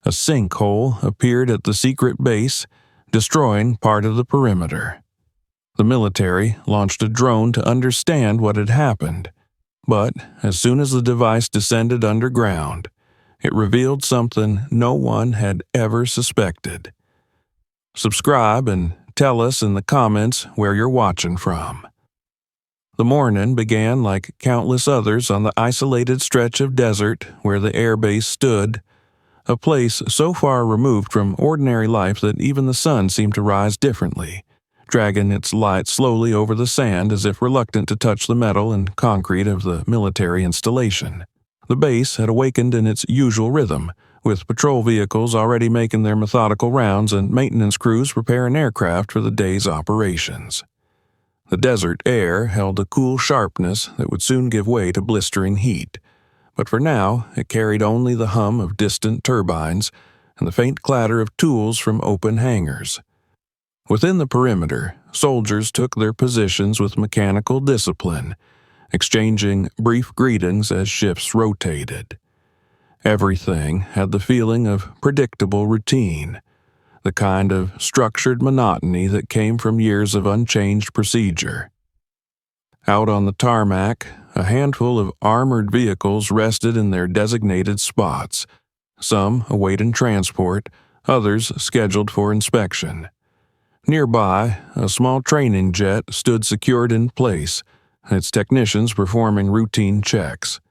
A sinkhole appeared at the secret base, destroying part of the perimeter. The military launched a drone to understand what had happened, but as soon as the device descended underground, it revealed something no one had ever suspected. Subscribe and tell us in the comments where you're watching from. The morning began like countless others on the isolated stretch of desert where the airbase stood, a place so far removed from ordinary life that even the sun seemed to rise differently, dragging its light slowly over the sand as if reluctant to touch the metal and concrete of the military installation. The base had awakened in its usual rhythm, with patrol vehicles already making their methodical rounds and maintenance crews preparing aircraft for the day's operations. The desert air held a cool sharpness that would soon give way to blistering heat, but for now it carried only the hum of distant turbines and the faint clatter of tools from open hangars. Within the perimeter, soldiers took their positions with mechanical discipline, exchanging brief greetings as shifts rotated. Everything had the feeling of predictable routine, the kind of structured monotony that came from years of unchanged procedure. Out on the tarmac, a handful of armored vehicles rested in their designated spots, some awaiting transport, others scheduled for inspection. Nearby, a small training jet stood secured in place, its technicians performing routine checks.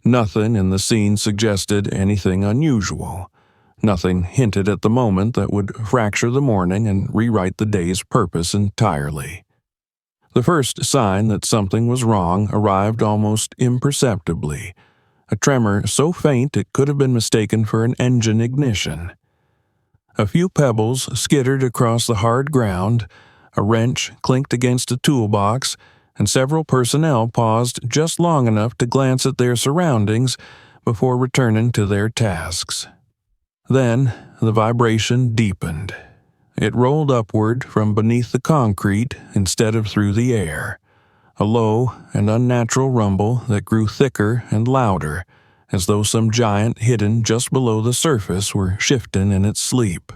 Nothing in the scene suggested anything unusual. Nothing hinted at the moment that would fracture the morning and rewrite the day's purpose entirely. The first sign that something was wrong arrived almost imperceptibly, a tremor so faint it could have been mistaken for an engine ignition. A few pebbles skittered across the hard ground, a wrench clinked against a toolbox, and several personnel paused just long enough to glance at their surroundings before returning to their tasks. Then the vibration deepened. It rolled upward from beneath the concrete instead of through the air, a low and unnatural rumble that grew thicker and louder, as though some giant hidden just below the surface were shifting in its sleep.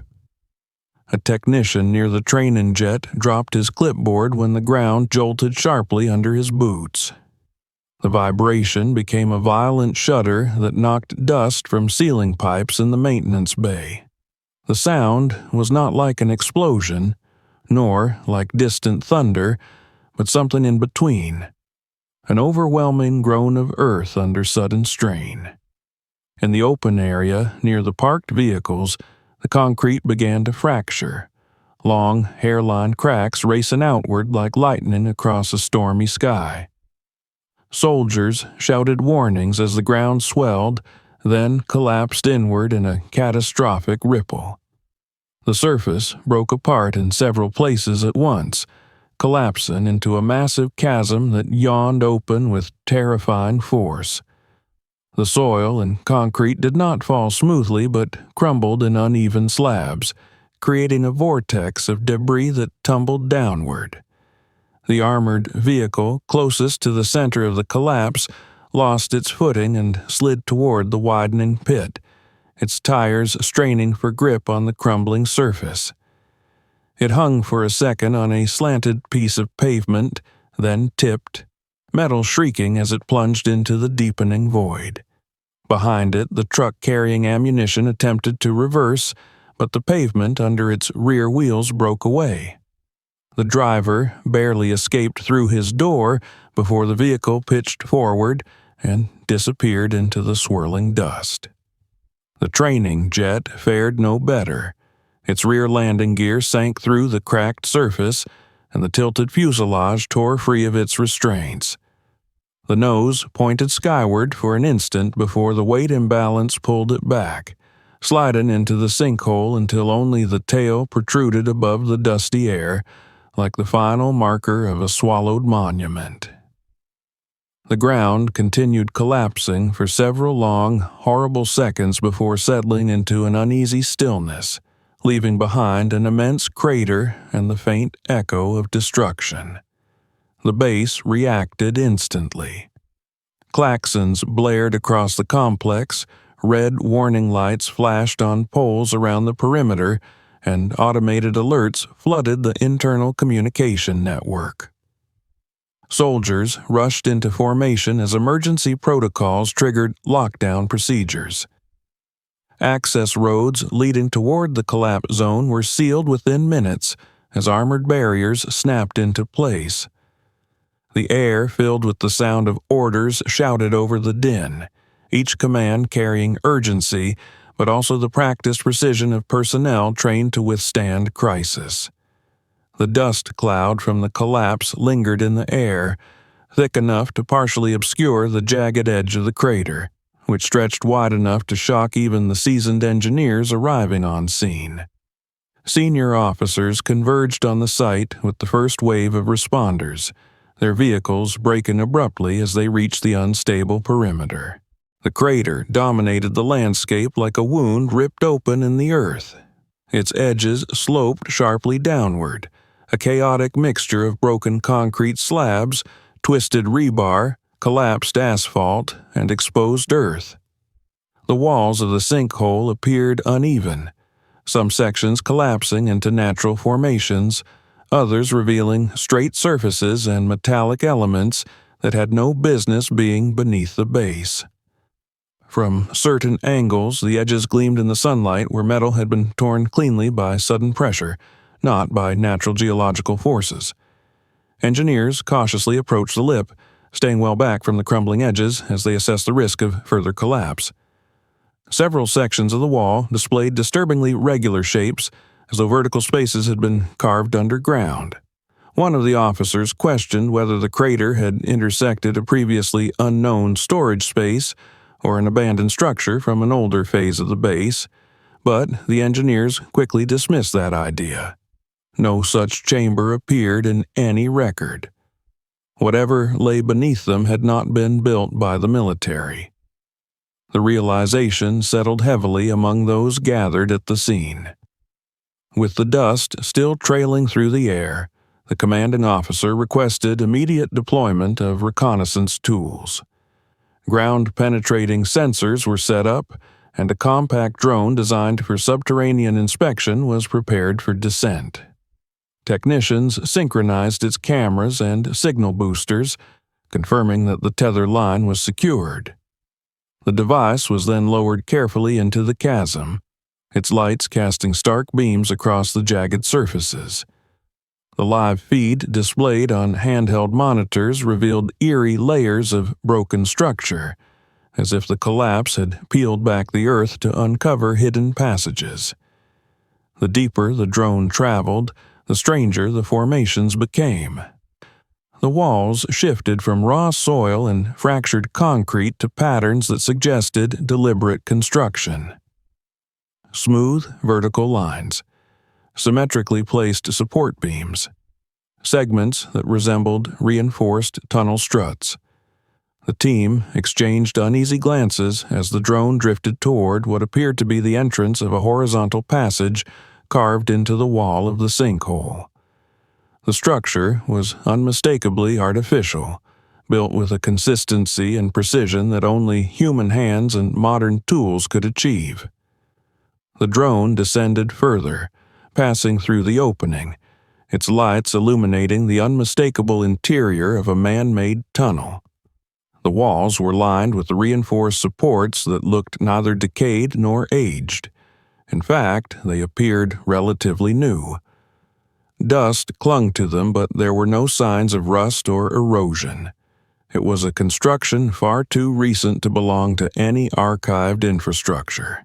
A technician near the training jet dropped his clipboard when the ground jolted sharply under his boots. The vibration became a violent shudder that knocked dust from ceiling pipes in the maintenance bay. The sound was not like an explosion, nor like distant thunder, but something in between, an overwhelming groan of earth under sudden strain. In the open area near the parked vehicles, the concrete began to fracture, long hairline cracks racing outward like lightning across a stormy sky. Soldiers shouted warnings as the ground swelled, then collapsed inward in a catastrophic ripple. The surface broke apart in several places at once, collapsing into a massive chasm that yawned open with terrifying force. The soil and concrete did not fall smoothly but crumbled in uneven slabs, creating a vortex of debris that tumbled downward. The armored vehicle closest to the center of the collapse lost its footing and slid toward the widening pit, its tires straining for grip on the crumbling surface. It hung for a second on a slanted piece of pavement, then tipped, metal shrieking as it plunged into the deepening void. Behind it, the truck carrying ammunition attempted to reverse, but the pavement under its rear wheels broke away. The driver barely escaped through his door before the vehicle pitched forward and disappeared into the swirling dust. The training jet fared no better. Its rear landing gear sank through the cracked surface, and the tilted fuselage tore free of its restraints. The nose pointed skyward for an instant before the weight imbalance pulled it back, sliding into the sinkhole until only the tail protruded above the dusty air, like the final marker of a swallowed monument. The ground continued collapsing for several long, horrible seconds before settling into an uneasy stillness, leaving behind an immense crater and the faint echo of destruction. The base reacted instantly. Klaxons blared across the complex, red warning lights flashed on poles around the perimeter, and automated alerts flooded the internal communication network. Soldiers rushed into formation as emergency protocols triggered lockdown procedures. Access roads leading toward the collapse zone were sealed within minutes as armored barriers snapped into place. The air filled with the sound of orders shouted over the din, each command carrying urgency, but also the practiced precision of personnel trained to withstand crisis. The dust cloud from the collapse lingered in the air, thick enough to partially obscure the jagged edge of the crater, which stretched wide enough to shock even the seasoned engineers arriving on scene. Senior officers converged on the site with the first wave of responders, their vehicles braking abruptly as they reached the unstable perimeter. The crater dominated the landscape like a wound ripped open in the earth. Its edges sloped sharply downward, a chaotic mixture of broken concrete slabs, twisted rebar, collapsed asphalt, and exposed earth. The walls of the sinkhole appeared uneven, some sections collapsing into natural formations, others revealing straight surfaces and metallic elements that had no business being beneath the base. From certain angles, the edges gleamed in the sunlight where metal had been torn cleanly by sudden pressure, not by natural geological forces. Engineers cautiously approached the lip, staying well back from the crumbling edges as they assessed the risk of further collapse. Several sections of the wall displayed disturbingly regular shapes, as though vertical spaces had been carved underground. One of the officers questioned whether the crater had intersected a previously unknown storage space or an abandoned structure from an older phase of the base, but the engineers quickly dismissed that idea. No such chamber appeared in any record. Whatever lay beneath them had not been built by the military. The realization settled heavily among those gathered at the scene. With the dust still trailing through the air, the commanding officer requested immediate deployment of reconnaissance tools. Ground-penetrating sensors were set up, and a compact drone designed for subterranean inspection was prepared for descent. Technicians synchronized its cameras and signal boosters, confirming that the tether line was secured. The device was then lowered carefully into the chasm, its lights casting stark beams across the jagged surfaces. The live feed displayed on handheld monitors revealed eerie layers of broken structure, as if the collapse had peeled back the earth to uncover hidden passages. The deeper the drone traveled, the stranger the formations became. The walls shifted from raw soil and fractured concrete to patterns that suggested deliberate construction. Smooth, vertical lines, symmetrically placed support beams, segments that resembled reinforced tunnel struts. The team exchanged uneasy glances as the drone drifted toward what appeared to be the entrance of a horizontal passage carved into the wall of the sinkhole. The structure was unmistakably artificial, built with a consistency and precision that only human hands and modern tools could achieve. The drone descended further, passing through the opening, its lights illuminating the unmistakable interior of a man-made tunnel. The walls were lined with reinforced supports that looked neither decayed nor aged. In fact, they appeared relatively new. Dust clung to them, but there were no signs of rust or erosion. It was a construction far too recent to belong to any archived infrastructure.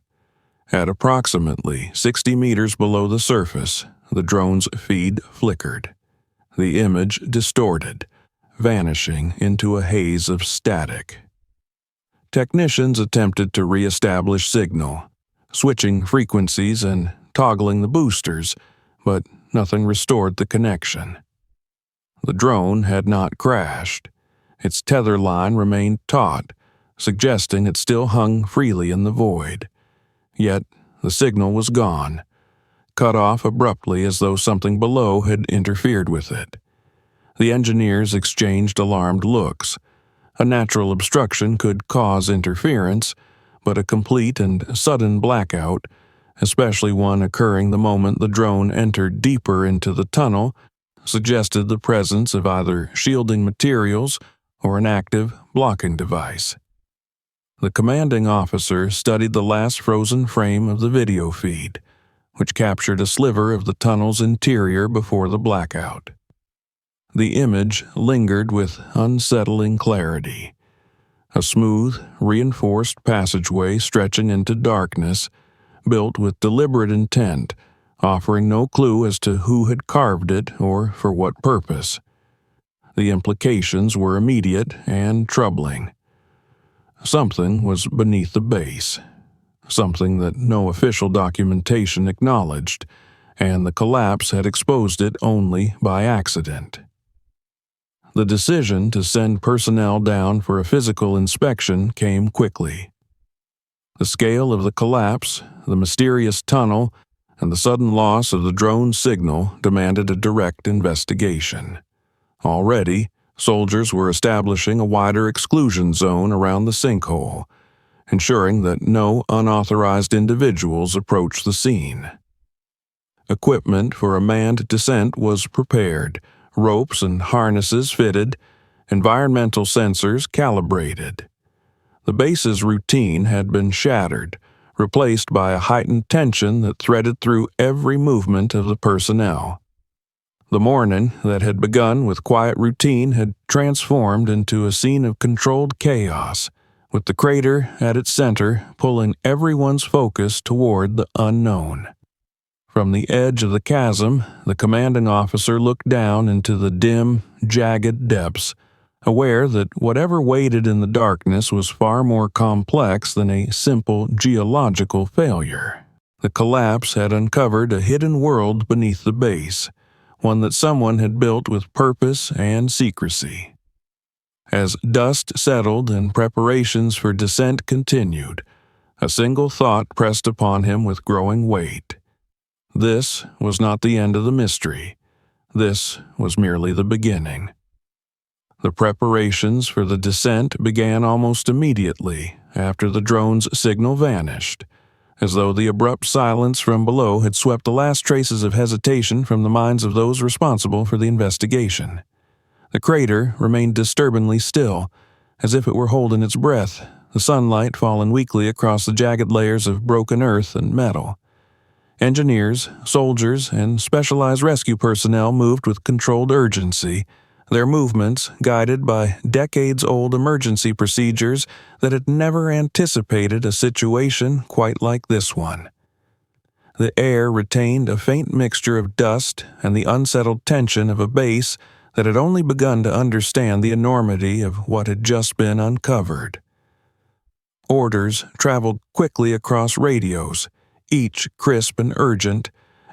At approximately 60 meters below the surface, the drone's feed flickered. The image distorted, vanishing into a haze of static. Technicians attempted to re-establish signal, switching frequencies and toggling the boosters, but nothing restored the connection. The drone had not crashed. Its tether line remained taut, suggesting it still hung freely in the void. Yet the signal was gone, cut off abruptly as though something below had interfered with it. The engineers exchanged alarmed looks. A natural obstruction could cause interference, but a complete and sudden blackout, especially one occurring the moment the drone entered deeper into the tunnel, suggested the presence of either shielding materials or an active blocking device. The commanding officer studied the last frozen frame of the video feed, which captured a sliver of the tunnel's interior before the blackout. The image lingered with unsettling clarity. A smooth, reinforced passageway stretching into darkness, built with deliberate intent, offering no clue as to who had carved it or for what purpose. The implications were immediate and troubling. Something was beneath the base, something that no official documentation acknowledged, and the collapse had exposed it only by accident. The decision to send personnel down for a physical inspection came quickly. The scale of the collapse, the mysterious tunnel, and the sudden loss of the drone signal demanded a direct investigation. Already, soldiers were establishing a wider exclusion zone around the sinkhole, ensuring that no unauthorized individuals approached the scene. Equipment for a manned descent was prepared, ropes and harnesses fitted, environmental sensors calibrated. The base's routine had been shattered, replaced by a heightened tension that threaded through every movement of the personnel. The morning that had begun with quiet routine had transformed into a scene of controlled chaos, with the crater at its center pulling everyone's focus toward the unknown. From the edge of the chasm, the commanding officer looked down into the dim, jagged depths, aware that whatever waited in the darkness was far more complex than a simple geological failure. The collapse had uncovered a hidden world beneath the base, one that someone had built with purpose and secrecy. As dust settled and preparations for descent continued, a single thought pressed upon him with growing weight. This was not the end of the mystery. This was merely the beginning. The preparations for the descent began almost immediately after the drone's signal vanished, as though the abrupt silence from below had swept the last traces of hesitation from the minds of those responsible for the investigation. The crater remained disturbingly still, as if it were holding its breath, the sunlight falling weakly across the jagged layers of broken earth and metal. Engineers, soldiers, and specialized rescue personnel moved with controlled urgency, their movements guided by decades-old emergency procedures that had never anticipated a situation quite like this one. The air retained a faint mixture of dust and the unsettled tension of a base that had only begun to understand the enormity of what had just been uncovered. Orders traveled quickly across radios, each crisp and urgent,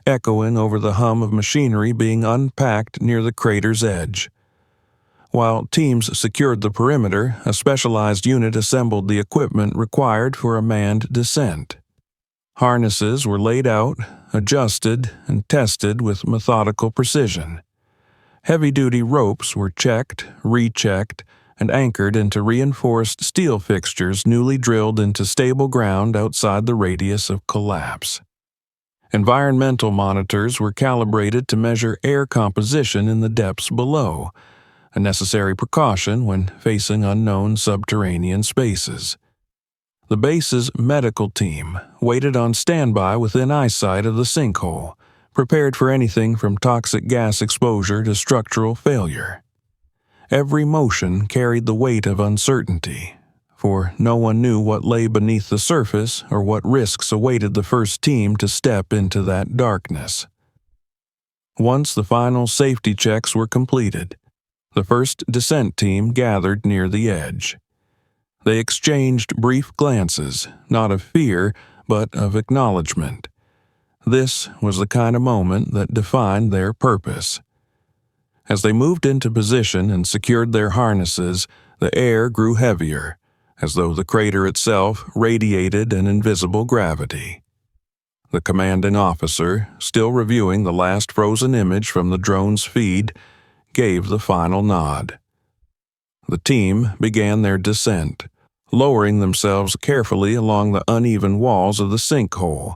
echoing over the hum of machinery being unpacked near the crater's edge. While teams secured the perimeter, a specialized unit assembled the equipment required for a manned descent. Harnesses were laid out, adjusted, and tested with methodical precision. Heavy-duty ropes were checked, rechecked, and anchored into reinforced steel fixtures newly drilled into stable ground outside the radius of collapse. Environmental monitors were calibrated to measure air composition in the depths below, a necessary precaution when facing unknown subterranean spaces. The base's medical team waited on standby within eyesight of the sinkhole, prepared for anything from toxic gas exposure to structural failure. Every motion carried the weight of uncertainty, for no one knew what lay beneath the surface or what risks awaited the first team to step into that darkness. Once the final safety checks were completed, the first descent team gathered near the edge. They exchanged brief glances, not of fear, but of acknowledgement. This was the kind of moment that defined their purpose. As they moved into position and secured their harnesses, the air grew heavier, as though the crater itself radiated an invisible gravity. The commanding officer, still reviewing the last frozen image from the drone's feed, gave the final nod. The team began their descent, lowering themselves carefully along the uneven walls of the sinkhole,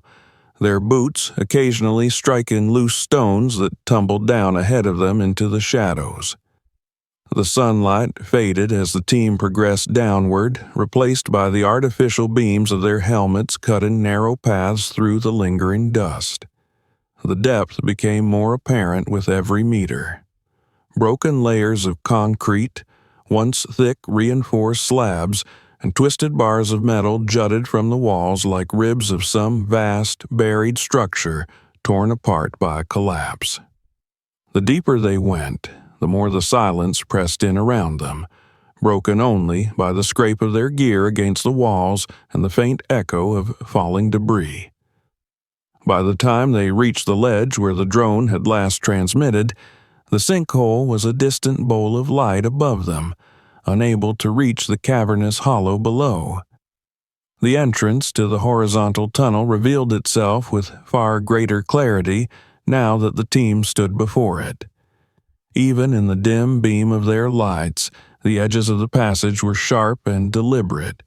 their boots occasionally striking loose stones that tumbled down ahead of them into the shadows. The sunlight faded as the team progressed downward, replaced by the artificial beams of their helmets cutting narrow paths through the lingering dust. The depth became more apparent with every meter. Broken layers of concrete, once thick reinforced slabs, and twisted bars of metal jutted from the walls like ribs of some vast, buried structure torn apart by collapse. The deeper they went, the more the silence pressed in around them, broken only by the scrape of their gear against the walls and the faint echo of falling debris. By the time they reached the ledge where the drone had last transmitted, the sinkhole was a distant bowl of light above them, unable to reach the cavernous hollow below. The entrance to the horizontal tunnel revealed itself with far greater clarity now that the team stood before it. Even in the dim beam of their lights, the edges of the passage were sharp and deliberate,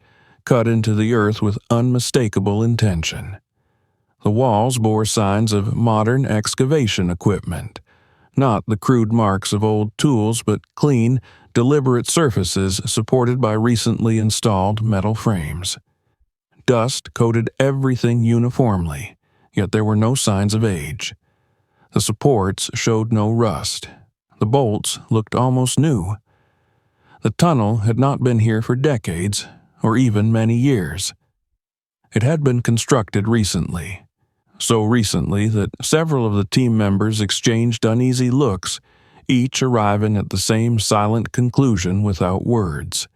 cut into the earth with unmistakable intention. The walls bore signs of modern excavation equipment, not the crude marks of old tools, but clean, deliberate surfaces supported by recently installed metal frames. Dust coated everything uniformly, yet there were no signs of age. The supports showed no rust. The bolts looked almost new. The tunnel had not been here for decades, or even many years. It had been constructed recently, so recently that several of the team members exchanged uneasy looks, each arriving at the same silent conclusion without words.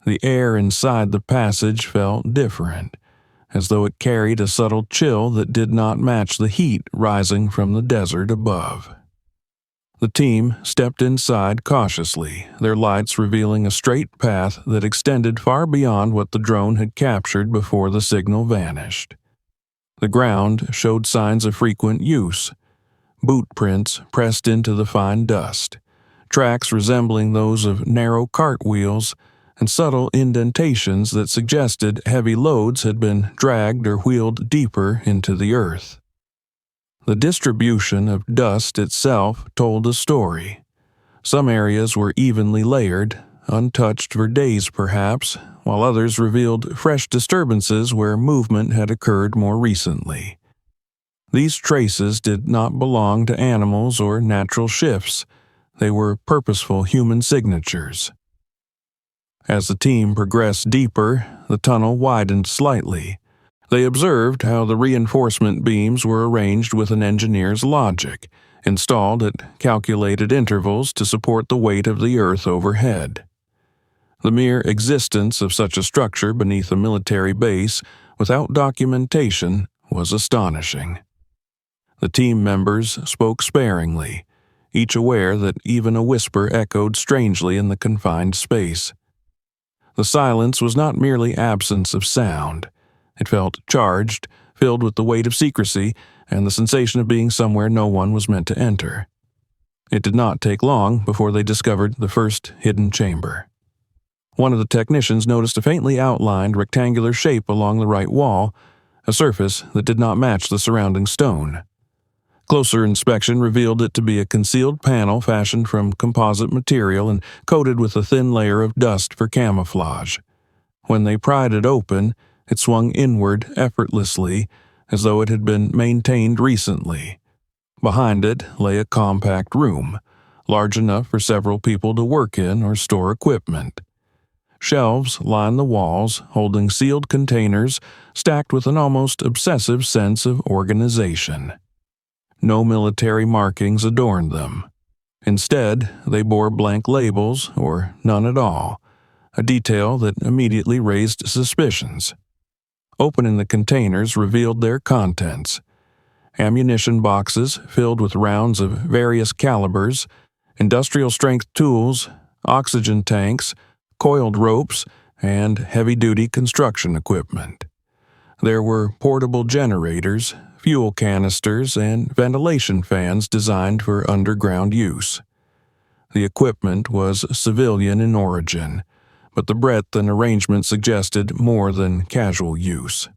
The air inside the passage felt different, as though it carried a subtle chill that did not match the heat rising from the desert above. The team stepped inside cautiously, their lights revealing a straight path that extended far beyond what the drone had captured before the signal vanished. The ground showed signs of frequent use, boot prints pressed into the fine dust, tracks resembling those of narrow cartwheels, and subtle indentations that suggested heavy loads had been dragged or wheeled deeper into the earth. The distribution of dust itself told a story. Some areas were evenly layered, untouched for days perhaps, while others revealed fresh disturbances where movement had occurred more recently. These traces did not belong to animals or natural shifts. They were purposeful human signatures. As the team progressed deeper, the tunnel widened slightly. They observed how the reinforcement beams were arranged with an engineer's logic, installed at calculated intervals to support the weight of the earth overhead. The mere existence of such a structure beneath a military base, without documentation, was astonishing. The team members spoke sparingly, each aware that even a whisper echoed strangely in the confined space. The silence was not merely absence of sound. It felt charged, filled with the weight of secrecy and the sensation of being somewhere no one was meant to enter. It did not take long before they discovered the first hidden chamber. One of the technicians noticed a faintly outlined rectangular shape along the right wall, a surface that did not match the surrounding stone. Closer inspection revealed it to be a concealed panel fashioned from composite material and coated with a thin layer of dust for camouflage. When they pried it open, it swung inward effortlessly, as though it had been maintained recently. Behind it lay a compact room, large enough for several people to work in or store equipment. Shelves lined the walls, holding sealed containers stacked with an almost obsessive sense of organization. No military markings adorned them. Instead, they bore blank labels, or none at all, a detail that immediately raised suspicions. Opening the containers revealed their contents: ammunition boxes filled with rounds of various calibers, industrial-strength tools, oxygen tanks, coiled ropes, and heavy-duty construction equipment. There were portable generators, fuel canisters, and ventilation fans designed for underground use. The equipment was civilian in origin, but the breadth and arrangement suggested more than casual use.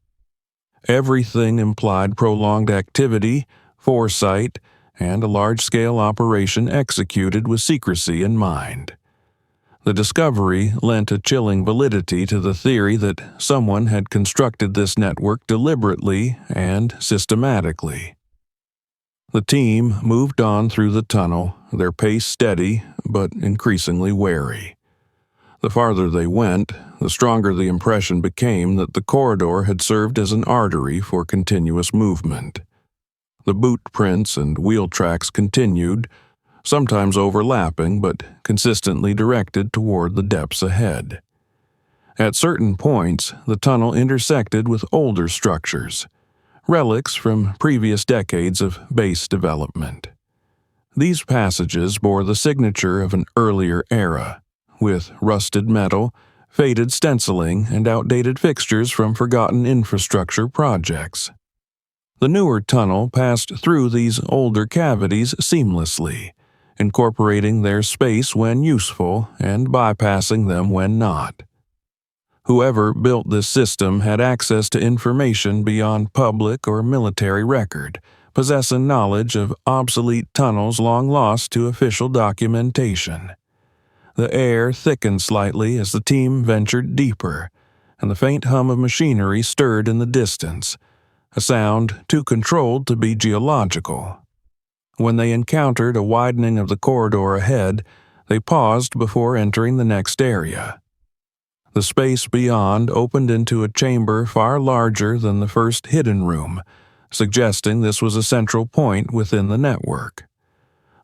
Everything implied prolonged activity, foresight, and a large-scale operation executed with secrecy in mind. The discovery lent a chilling validity to the theory that someone had constructed this network deliberately and systematically. The team moved on through the tunnel, their pace steady but increasingly wary. The farther they went, the stronger the impression became that the corridor had served as an artery for continuous movement. The boot prints and wheel tracks continued, sometimes overlapping but consistently directed toward the depths ahead. At certain points, the tunnel intersected with older structures, relics from previous decades of base development. These passages bore the signature of an earlier era, with rusted metal, faded stenciling, and outdated fixtures from forgotten infrastructure projects. The newer tunnel passed through these older cavities seamlessly, incorporating their space when useful and bypassing them when not. Whoever built this system had access to information beyond public or military record, possessing knowledge of obsolete tunnels long lost to official documentation. The air thickened slightly as the team ventured deeper, and the faint hum of machinery stirred in the distance, a sound too controlled to be geological. When they encountered a widening of the corridor ahead, they paused before entering the next area. The space beyond opened into a chamber far larger than the first hidden room, suggesting this was a central point within the network.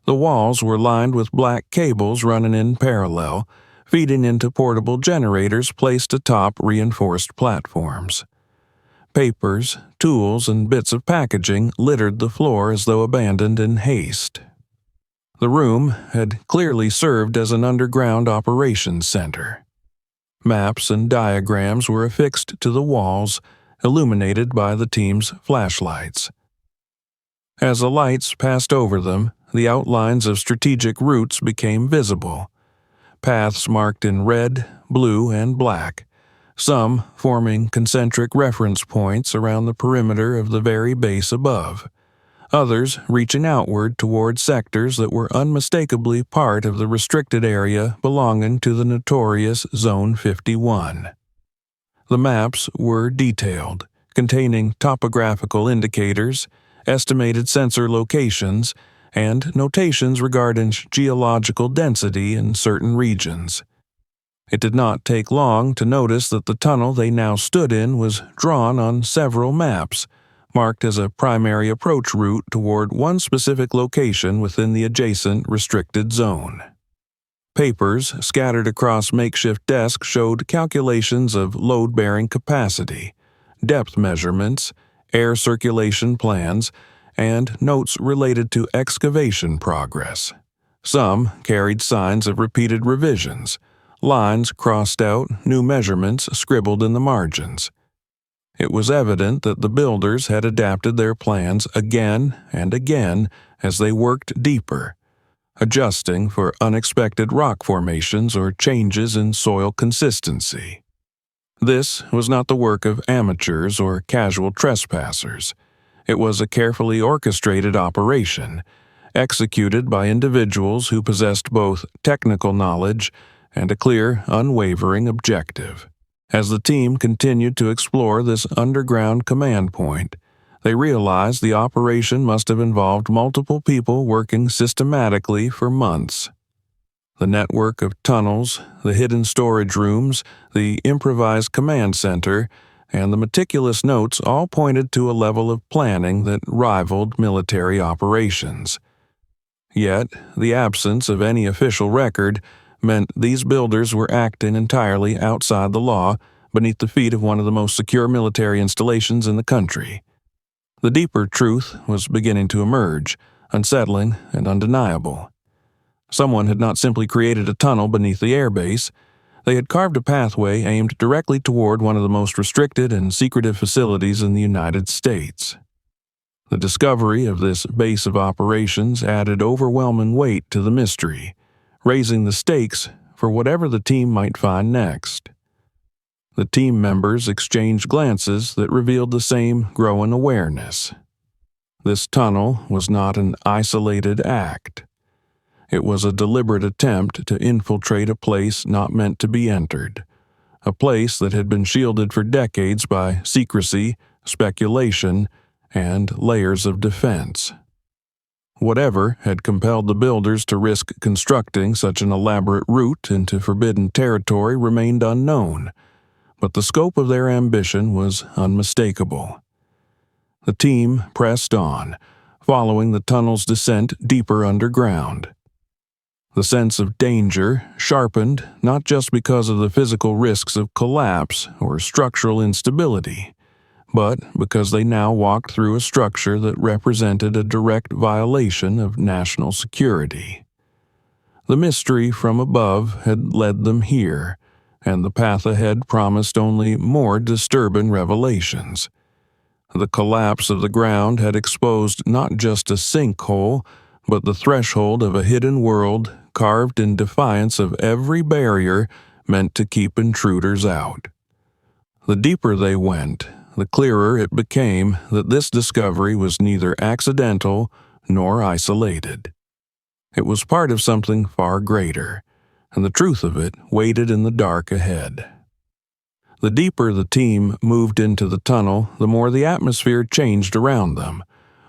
The walls were lined with black cables running in parallel, feeding into portable generators placed atop reinforced platforms. Papers, tools, and bits of packaging littered the floor as though abandoned in haste. The room had clearly served as an underground operations center. Maps and diagrams were affixed to the walls, illuminated by the team's flashlights. As the lights passed over them, the outlines of strategic routes became visible. Paths marked in red, blue, and black, some forming concentric reference points around the perimeter of the very base above, others reaching outward toward sectors that were unmistakably part of the restricted area belonging to the notorious Zone 51. The maps were detailed, containing topographical indicators, estimated sensor locations, and notations regarding geological density in certain regions. It did not take long to notice that the tunnel they now stood in was drawn on several maps, marked as a primary approach route toward one specific location within the adjacent restricted zone. Papers scattered across makeshift desks showed calculations of load-bearing capacity, depth measurements, air circulation plans, and notes related to excavation progress. Some carried signs of repeated revisions, lines crossed out, new measurements scribbled in the margins. It was evident that the builders had adapted their plans again and again as they worked deeper, adjusting for unexpected rock formations or changes in soil consistency. This was not the work of amateurs or casual trespassers. It was a carefully orchestrated operation, executed by individuals who possessed both technical knowledge and a clear, unwavering objective. As the team continued to explore this underground command point, they realized the operation must have involved multiple people working systematically for months. The network of tunnels, the hidden storage rooms, the improvised command center, and the meticulous notes all pointed to a level of planning that rivaled military operations. Yet, the absence of any official record meant these builders were acting entirely outside the law, beneath the feet of one of the most secure military installations in the country. The deeper truth was beginning to emerge, unsettling and undeniable. Someone had not simply created a tunnel beneath the airbase. They had carved a pathway aimed directly toward one of the most restricted and secretive facilities in the United States. The discovery of this base of operations added overwhelming weight to the mystery, raising the stakes for whatever the team might find next. The team members exchanged glances that revealed the same growing awareness. This tunnel was not an isolated act. It was a deliberate attempt to infiltrate a place not meant to be entered, a place that had been shielded for decades by secrecy, speculation, and layers of defense. Whatever had compelled the builders to risk constructing such an elaborate route into forbidden territory remained unknown, but the scope of their ambition was unmistakable. The team pressed on, following the tunnel's descent deeper underground. The sense of danger sharpened not just because of the physical risks of collapse or structural instability, but because they now walked through a structure that represented a direct violation of national security. The mystery from above had led them here, and the path ahead promised only more disturbing revelations. The collapse of the ground had exposed not just a sinkhole, but the threshold of a hidden world carved in defiance of every barrier meant to keep intruders out. The deeper they went, the clearer it became that this discovery was neither accidental nor isolated. It was part of something far greater, and the truth of it waited in the dark ahead. The deeper the team moved into the tunnel, the more the atmosphere changed around them.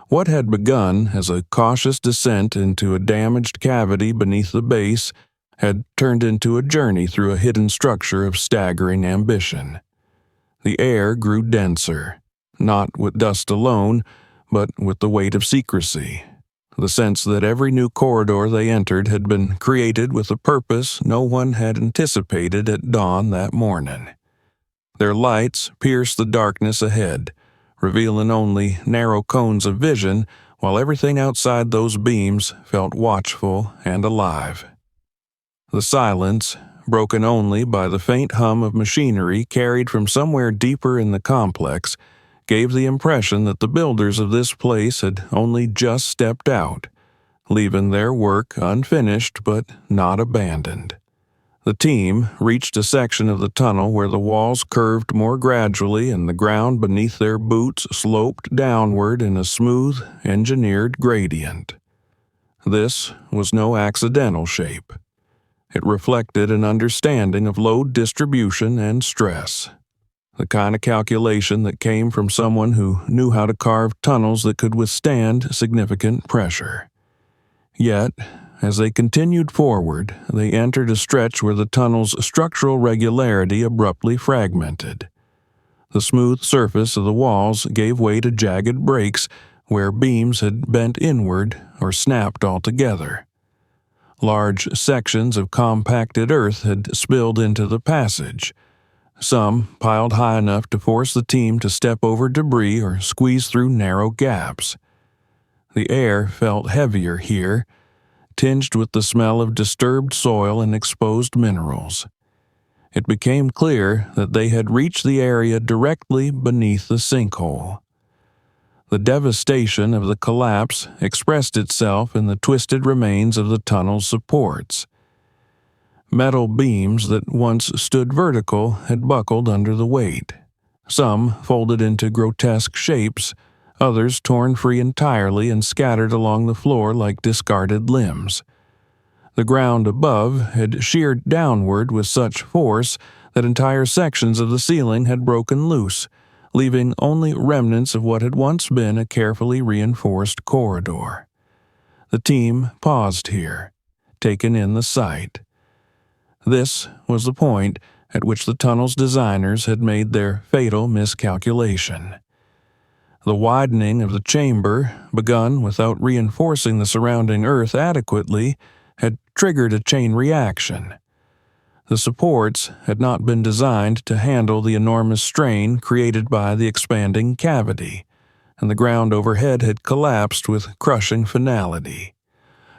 What had begun as a cautious descent into a damaged cavity beneath the base had turned into a journey through a hidden structure of staggering ambition. The air grew denser, not with dust alone, but with the weight of secrecy, the sense that every new corridor they entered had been created with a purpose no one had anticipated at dawn that morning. Their lights pierced the darkness ahead, revealing only narrow cones of vision, while everything outside those beams felt watchful and alive. The silence, broken only by the faint hum of machinery carried from somewhere deeper in the complex, gave the impression that the builders of this place had only just stepped out, leaving their work unfinished but not abandoned. The team reached a section of the tunnel where the walls curved more gradually and the ground beneath their boots sloped downward in a smooth, engineered gradient. This was no accidental shape. It reflected an understanding of load distribution and stress, the kind of calculation that came from someone who knew how to carve tunnels that could withstand significant pressure. Yet, as they continued forward, they entered a stretch where the tunnel's structural regularity abruptly fragmented. The smooth surface of the walls gave way to jagged breaks where beams had bent inward or snapped altogether. Large sections of compacted earth had spilled into the passage, some piled high enough to force the team to step over debris or squeeze through narrow gaps. The air felt heavier here, tinged with the smell of disturbed soil and exposed minerals. It became clear that they had reached the area directly beneath the sinkhole. The devastation of the collapse expressed itself in the twisted remains of the tunnel's supports. Metal beams that once stood vertical had buckled under the weight, some folded into grotesque shapes, others torn free entirely and scattered along the floor like discarded limbs. The ground above had sheared downward with such force that entire sections of the ceiling had broken loose, leaving only remnants of what had once been a carefully reinforced corridor. The team paused here, taking in the sight. This was the point at which the tunnel's designers had made their fatal miscalculation. The widening of the chamber, begun without reinforcing the surrounding earth adequately, had triggered a chain reaction. The supports had not been designed to handle the enormous strain created by the expanding cavity, and the ground overhead had collapsed with crushing finality.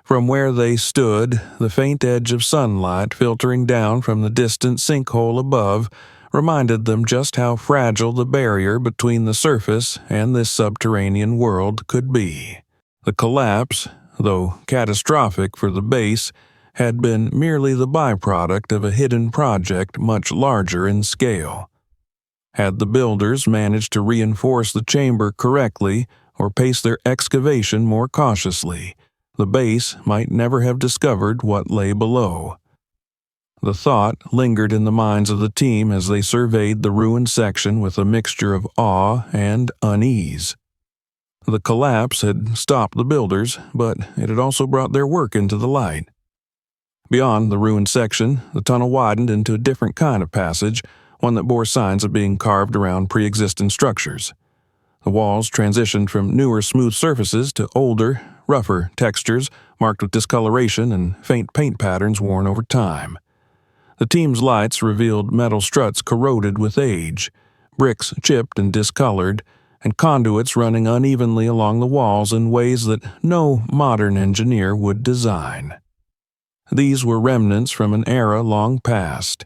From where they stood, the faint edge of sunlight filtering down from the distant sinkhole above reminded them just how fragile the barrier between the surface and this subterranean world could be. The collapse, though catastrophic for the base, had been merely the byproduct of a hidden project much larger in scale. Had the builders managed to reinforce the chamber correctly or pace their excavation more cautiously, the base might never have discovered what lay below. The thought lingered in the minds of the team as they surveyed the ruined section with a mixture of awe and unease. The collapse had stopped the builders, but it had also brought their work into the light. Beyond the ruined section, the tunnel widened into a different kind of passage, one that bore signs of being carved around pre-existing structures. The walls transitioned from newer smooth surfaces to older, rougher textures marked with discoloration and faint paint patterns worn over time. The team's lights revealed metal struts corroded with age, bricks chipped and discolored, and conduits running unevenly along the walls in ways that no modern engineer would design. These were remnants from an era long past,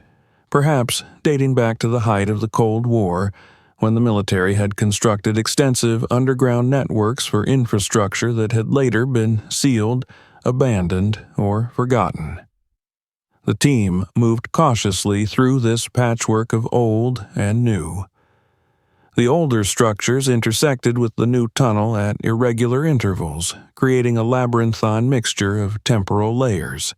perhaps dating back to the height of the Cold War, when the military had constructed extensive underground networks for infrastructure that had later been sealed, abandoned, or forgotten. The team moved cautiously through this patchwork of old and new. The older structures intersected with the new tunnel at irregular intervals, creating a labyrinthine mixture of temporal layers.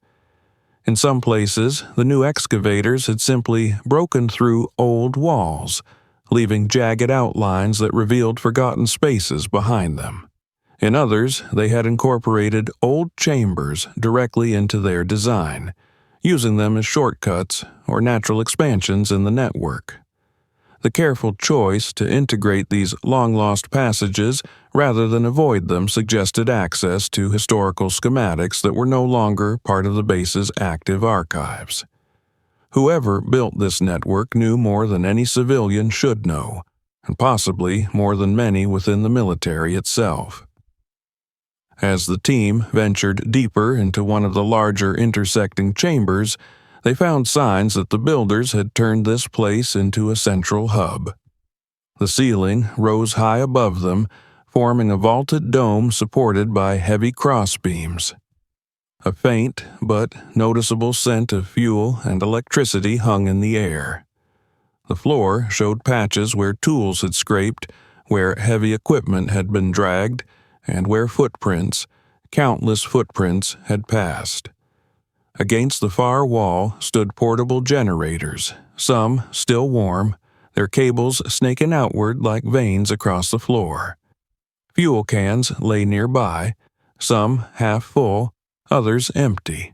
In some places, the new excavators had simply broken through old walls, leaving jagged outlines that revealed forgotten spaces behind them. In others, they had incorporated old chambers directly into their design, using them as shortcuts or natural expansions in the network. The careful choice to integrate these long-lost passages rather than avoid them suggested access to historical schematics that were no longer part of the base's active archives. Whoever built this network knew more than any civilian should know, and possibly more than many within the military itself. As the team ventured deeper into one of the larger intersecting chambers, they found signs that the builders had turned this place into a central hub. The ceiling rose high above them, forming a vaulted dome supported by heavy crossbeams. A faint but noticeable scent of fuel and electricity hung in the air. The floor showed patches where tools had scraped, where heavy equipment had been dragged, and where footprints, countless footprints, had passed. Against the far wall stood portable generators, some still warm, their cables snaking outward like veins across the floor. Fuel cans lay nearby, some half full, others empty.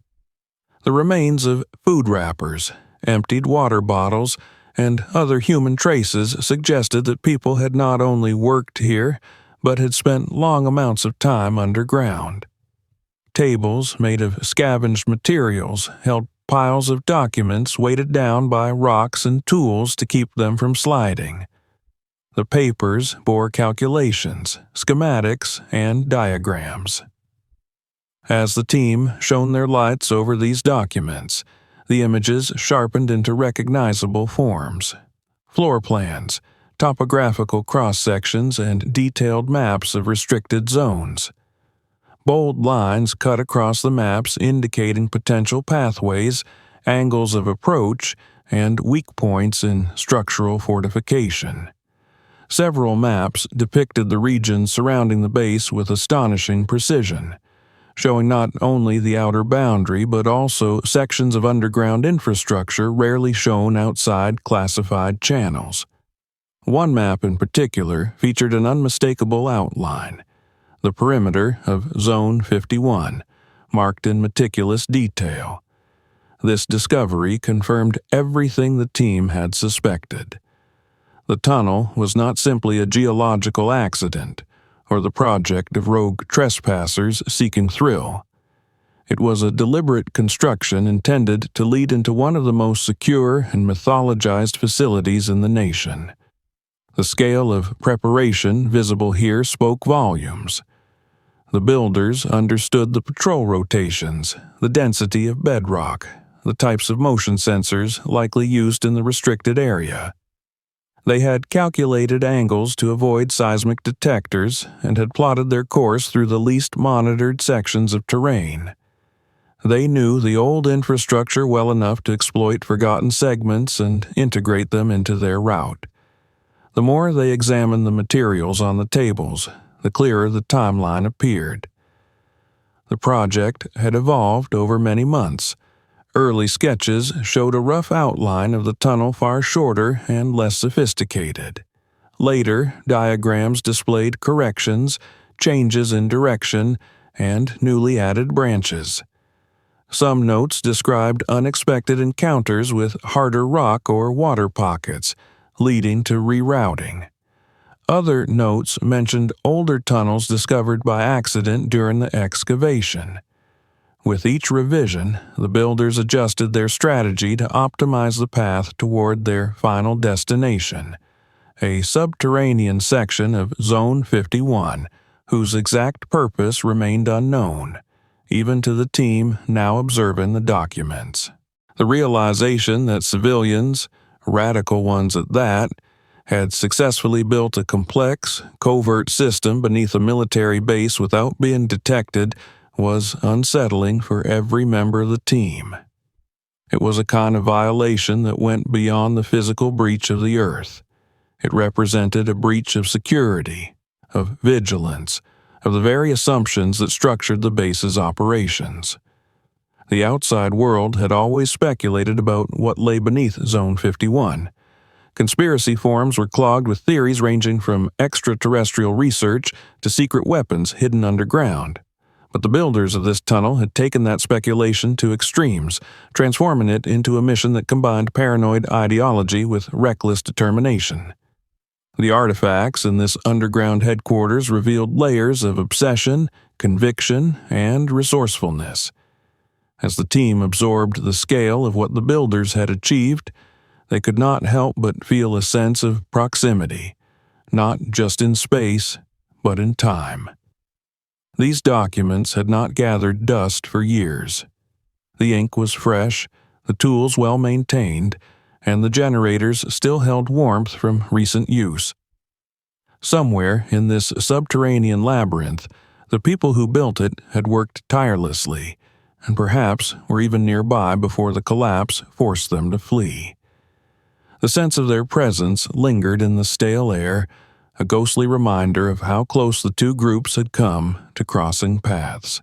The remains of food wrappers, emptied water bottles, and other human traces suggested that people had not only worked here, but had spent long amounts of time underground. Tables made of scavenged materials held piles of documents weighted down by rocks and tools to keep them from sliding. The papers bore calculations, schematics, and diagrams. As the team shone their lights over these documents, the images sharpened into recognizable forms. Floor plans, topographical cross-sections, and detailed maps of restricted zones. Bold lines cut across the maps indicating potential pathways, angles of approach, and weak points in structural fortification. Several maps depicted the regions surrounding the base with astonishing precision, showing not only the outer boundary but also sections of underground infrastructure rarely shown outside classified channels. One map in particular featured an unmistakable outline, the perimeter of Zone 51, marked in meticulous detail. This discovery confirmed everything the team had suspected. The tunnel was not simply a geological accident or the project of rogue trespassers seeking thrill. It was a deliberate construction intended to lead into one of the most secure and mythologized facilities in the nation. The scale of preparation visible here spoke volumes. The builders understood the patrol rotations, the density of bedrock, the types of motion sensors likely used in the restricted area. They had calculated angles to avoid seismic detectors and had plotted their course through the least monitored sections of terrain. They knew the old infrastructure well enough to exploit forgotten segments and integrate them into their route. The more they examined the materials on the tables, the clearer the timeline appeared. The project had evolved over many months. Early sketches showed a rough outline of the tunnel far shorter and less sophisticated. Later, diagrams displayed corrections, changes in direction, and newly added branches. Some notes described unexpected encounters with harder rock or water pockets, leading to rerouting. Other notes mentioned older tunnels discovered by accident during the excavation. With each revision, the builders adjusted their strategy to optimize the path toward their final destination, a subterranean section of Zone 51, whose exact purpose remained unknown, even to the team now observing the documents. The realization that civilians, radical ones at that, had successfully built a complex, covert system beneath a military base without being detected was unsettling for every member of the team. It was a kind of violation that went beyond the physical breach of the Earth. It represented a breach of security, of vigilance, of the very assumptions that structured the base's operations. The outside world had always speculated about what lay beneath Zone 51. Conspiracy forums were clogged with theories ranging from extraterrestrial research to secret weapons hidden underground. But the builders of this tunnel had taken that speculation to extremes, transforming it into a mission that combined paranoid ideology with reckless determination. The artifacts in this underground headquarters revealed layers of obsession, conviction, and resourcefulness. As the team absorbed the scale of what the builders had achieved, they could not help but feel a sense of proximity, not just in space, but in time. These documents had not gathered dust for years. The ink was fresh, the tools well maintained, and the generators still held warmth from recent use. Somewhere in this subterranean labyrinth, the people who built it had worked tirelessly, and perhaps were even nearby before the collapse forced them to flee. The sense of their presence lingered in the stale air, a ghostly reminder of how close the two groups had come to crossing paths.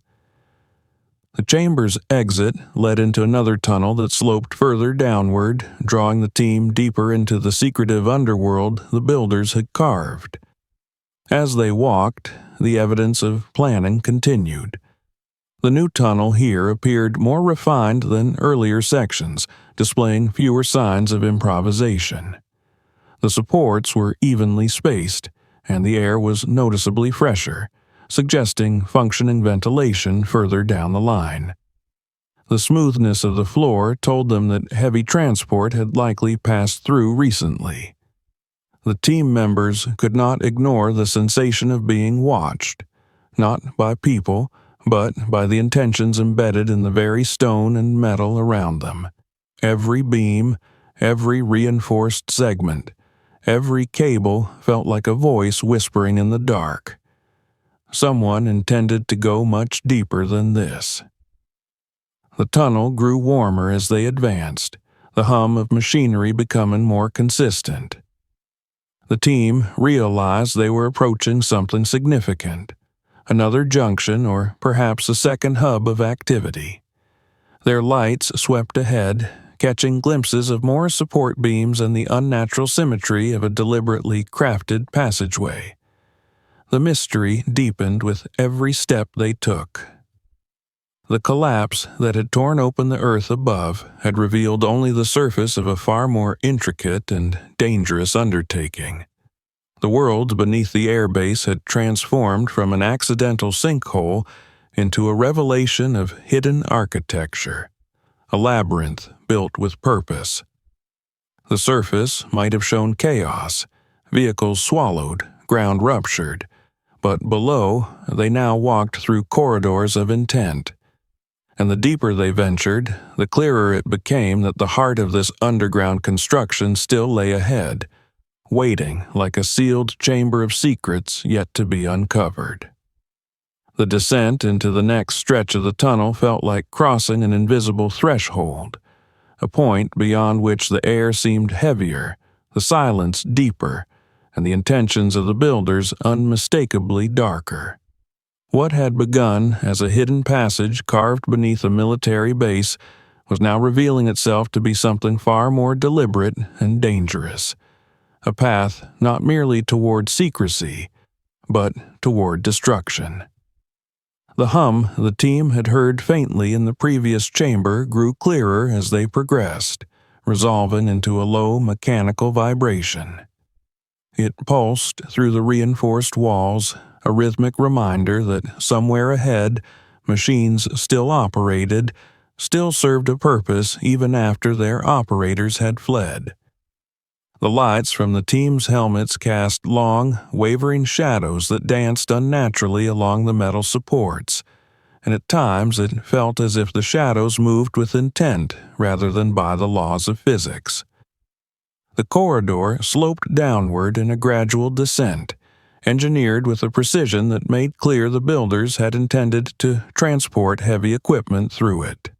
The chamber's exit led into another tunnel that sloped further downward, drawing the team deeper into the secretive underworld the builders had carved. As they walked, the evidence of planning continued. The new tunnel here appeared more refined than earlier sections, displaying fewer signs of improvisation. The supports were evenly spaced, and the air was noticeably fresher, suggesting functioning ventilation further down the line. The smoothness of the floor told them that heavy transport had likely passed through recently. The team members could not ignore the sensation of being watched, not by people, but by the intentions embedded in the very stone and metal around them. Every beam, every reinforced segment, every cable felt like a voice whispering in the dark. Someone intended to go much deeper than this. The tunnel grew warmer as they advanced, the hum of machinery becoming more consistent. The team realized they were approaching something significant, another junction or perhaps a second hub of activity. Their lights swept ahead, catching glimpses of more support beams and the unnatural symmetry of a deliberately crafted passageway. The mystery deepened with every step they took. The collapse that had torn open the earth above had revealed only the surface of a far more intricate and dangerous undertaking. The world beneath the airbase had transformed from an accidental sinkhole into a revelation of hidden architecture, a labyrinth built with purpose. The surface might have shown chaos, vehicles swallowed, ground ruptured, but below they now walked through corridors of intent. And the deeper they ventured, the clearer it became that the heart of this underground construction still lay ahead, waiting like a sealed chamber of secrets yet to be uncovered. The descent into the next stretch of the tunnel felt like crossing an invisible threshold, a point beyond which the air seemed heavier, the silence deeper, and the intentions of the builders unmistakably darker. What had begun as a hidden passage carved beneath a military base was now revealing itself to be something far more deliberate and dangerous, a path not merely toward secrecy, but toward destruction. The hum the team had heard faintly in the previous chamber grew clearer as they progressed, resolving into a low mechanical vibration. It pulsed through the reinforced walls, a rhythmic reminder that somewhere ahead, machines still operated, still served a purpose even after their operators had fled. The lights from the team's helmets cast long, wavering shadows that danced unnaturally along the metal supports, and at times it felt as if the shadows moved with intent rather than by the laws of physics. The corridor sloped downward in a gradual descent, engineered with a precision that made clear the builders had intended to transport heavy equipment through it.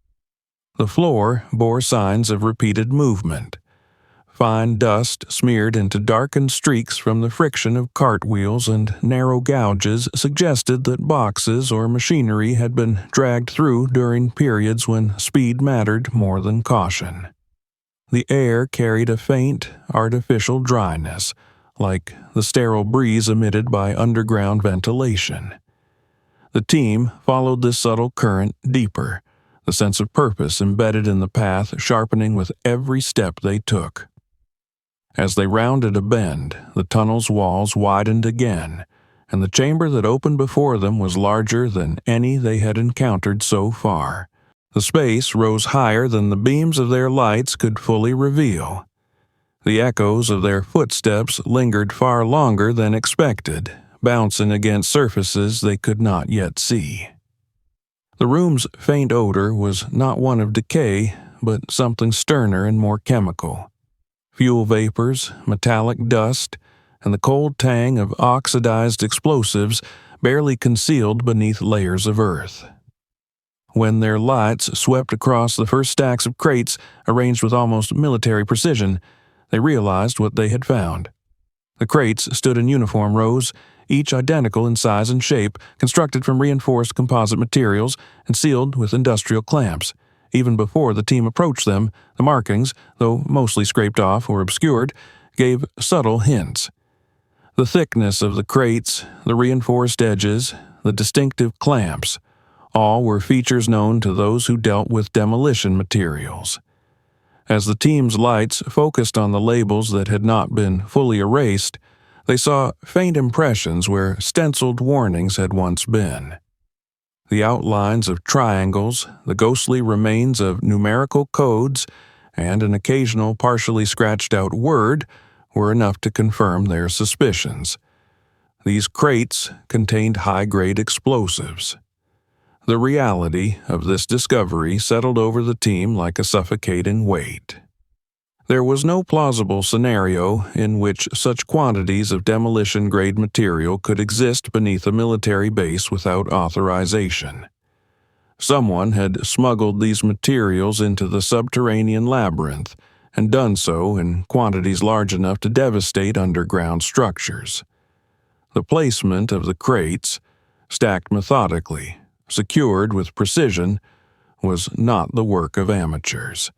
The floor bore signs of repeated movement. Fine dust smeared into darkened streaks from the friction of cartwheels and narrow gouges suggested that boxes or machinery had been dragged through during periods when speed mattered more than caution. The air carried a faint, artificial dryness, like the sterile breeze emitted by underground ventilation. The team followed this subtle current deeper, the sense of purpose embedded in the path sharpening with every step they took. As they rounded a bend, the tunnel's walls widened again, and the chamber that opened before them was larger than any they had encountered so far. The space rose higher than the beams of their lights could fully reveal. The echoes of their footsteps lingered far longer than expected, bouncing against surfaces they could not yet see. The room's faint odor was not one of decay, but something sterner and more chemical. Fuel vapors, metallic dust, and the cold tang of oxidized explosives barely concealed beneath layers of earth. When their lights swept across the first stacks of crates arranged with almost military precision, they realized what they had found. The crates stood in uniform rows, each identical in size and shape, constructed from reinforced composite materials and sealed with industrial clamps. Even before the team approached them, the markings, though mostly scraped off or obscured, gave subtle hints. The thickness of the crates, the reinforced edges, the distinctive clamps, all were features known to those who dealt with demolition materials. As the team's lights focused on the labels that had not been fully erased, they saw faint impressions where stenciled warnings had once been. The outlines of triangles, the ghostly remains of numerical codes, and an occasional partially scratched-out word were enough to confirm their suspicions. These crates contained high-grade explosives. The reality of this discovery settled over the team like a suffocating weight. There was no plausible scenario in which such quantities of demolition-grade material could exist beneath a military base without authorization. Someone had smuggled these materials into the subterranean labyrinth and done so in quantities large enough to devastate underground structures. The placement of the crates, stacked methodically, secured with precision, was not the work of amateurs.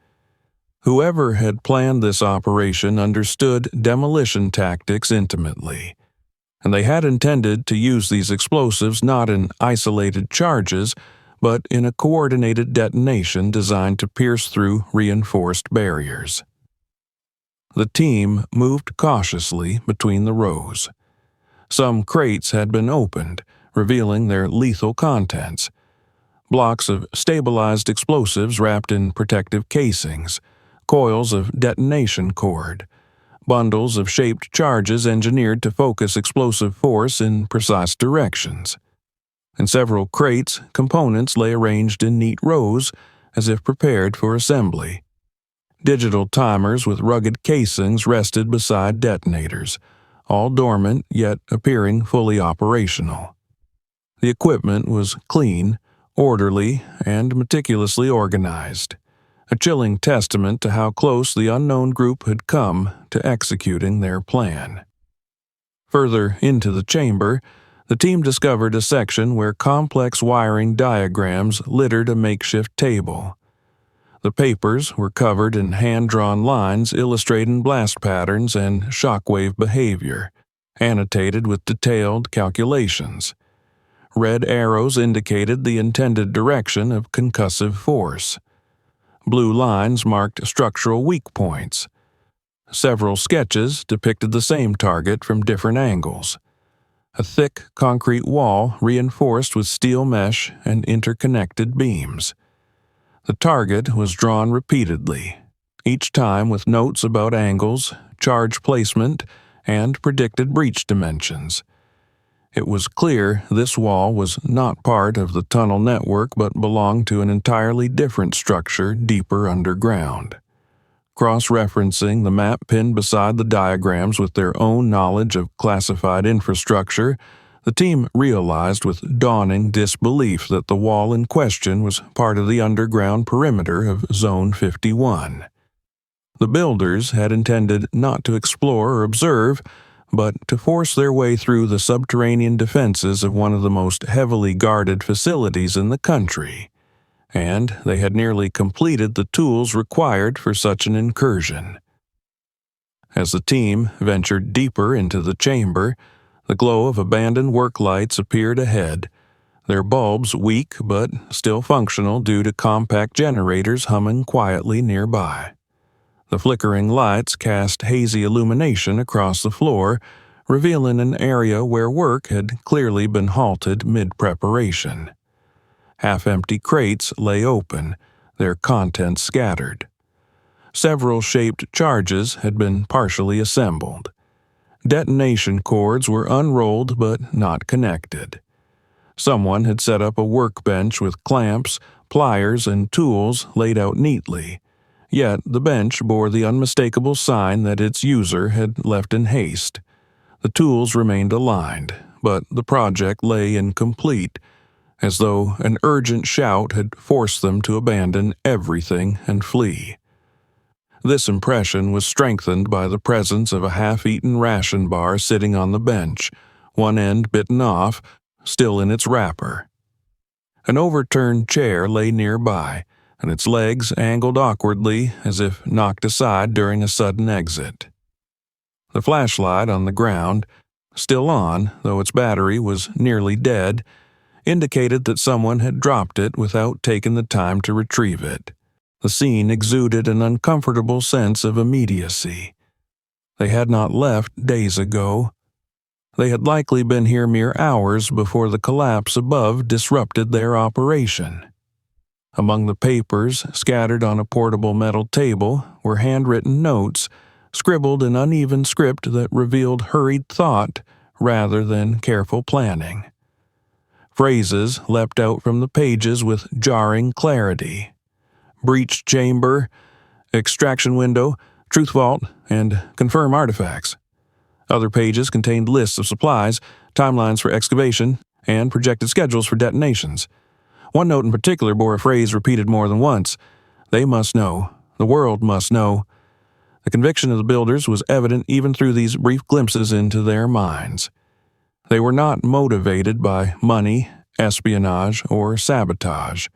Whoever had planned this operation understood demolition tactics intimately, and they had intended to use these explosives not in isolated charges, but in a coordinated detonation designed to pierce through reinforced barriers. The team moved cautiously between the rows. Some crates had been opened, revealing their lethal contents. Blocks of stabilized explosives wrapped in protective casings, coils of detonation cord, bundles of shaped charges engineered to focus explosive force in precise directions. In several crates, components lay arranged in neat rows, as if prepared for assembly. Digital timers with rugged casings rested beside detonators, all dormant yet appearing fully operational. The equipment was clean, orderly, and meticulously organized, a chilling testament to how close the unknown group had come to executing their plan. Further into the chamber, the team discovered a section where complex wiring diagrams littered a makeshift table. The papers were covered in hand-drawn lines illustrating blast patterns and shockwave behavior, annotated with detailed calculations. Red arrows indicated the intended direction of concussive force. Blue lines marked structural weak points. Several sketches depicted the same target from different angles. A thick concrete wall reinforced with steel mesh and interconnected beams. The target was drawn repeatedly, each time with notes about angles, charge placement, and predicted breach dimensions. It was clear this wall was not part of the tunnel network but belonged to an entirely different structure deeper underground. Cross-referencing the map pinned beside the diagrams with their own knowledge of classified infrastructure, the team realized with dawning disbelief that the wall in question was part of the underground perimeter of Zone 51. The builders had intended not to explore or observe, but to force their way through the subterranean defenses of one of the most heavily guarded facilities in the country, and they had nearly completed the tools required for such an incursion. As the team ventured deeper into the chamber, the glow of abandoned work lights appeared ahead, their bulbs weak but still functional due to compact generators humming quietly nearby. The flickering lights cast hazy illumination across the floor, revealing an area where work had clearly been halted mid-preparation. Half-empty crates lay open, their contents scattered. Several shaped charges had been partially assembled. Detonation cords were unrolled but not connected. Someone had set up a workbench with clamps, pliers, and tools laid out neatly, yet the bench bore the unmistakable sign that its user had left in haste. The tools remained aligned, but the project lay incomplete, as though an urgent shout had forced them to abandon everything and flee. This impression was strengthened by the presence of a half-eaten ration bar sitting on the bench, one end bitten off, still in its wrapper. An overturned chair lay nearby, and its legs angled awkwardly as if knocked aside during a sudden exit. The flashlight on the ground, still on, though its battery was nearly dead, indicated that someone had dropped it without taking the time to retrieve it. The scene exuded an uncomfortable sense of immediacy. They had not left days ago. They had likely been here mere hours before the collapse above disrupted their operation. Among the papers scattered on a portable metal table were handwritten notes, scribbled in uneven script that revealed hurried thought rather than careful planning. Phrases leapt out from the pages with jarring clarity. Breach chamber, extraction window, truth vault, and confirm artifacts. Other pages contained lists of supplies, timelines for excavation, and projected schedules for detonations. One note in particular bore a phrase repeated more than once. They must know. The world must know. The conviction of the builders was evident even through these brief glimpses into their minds. They were not motivated by money, espionage, or sabotage.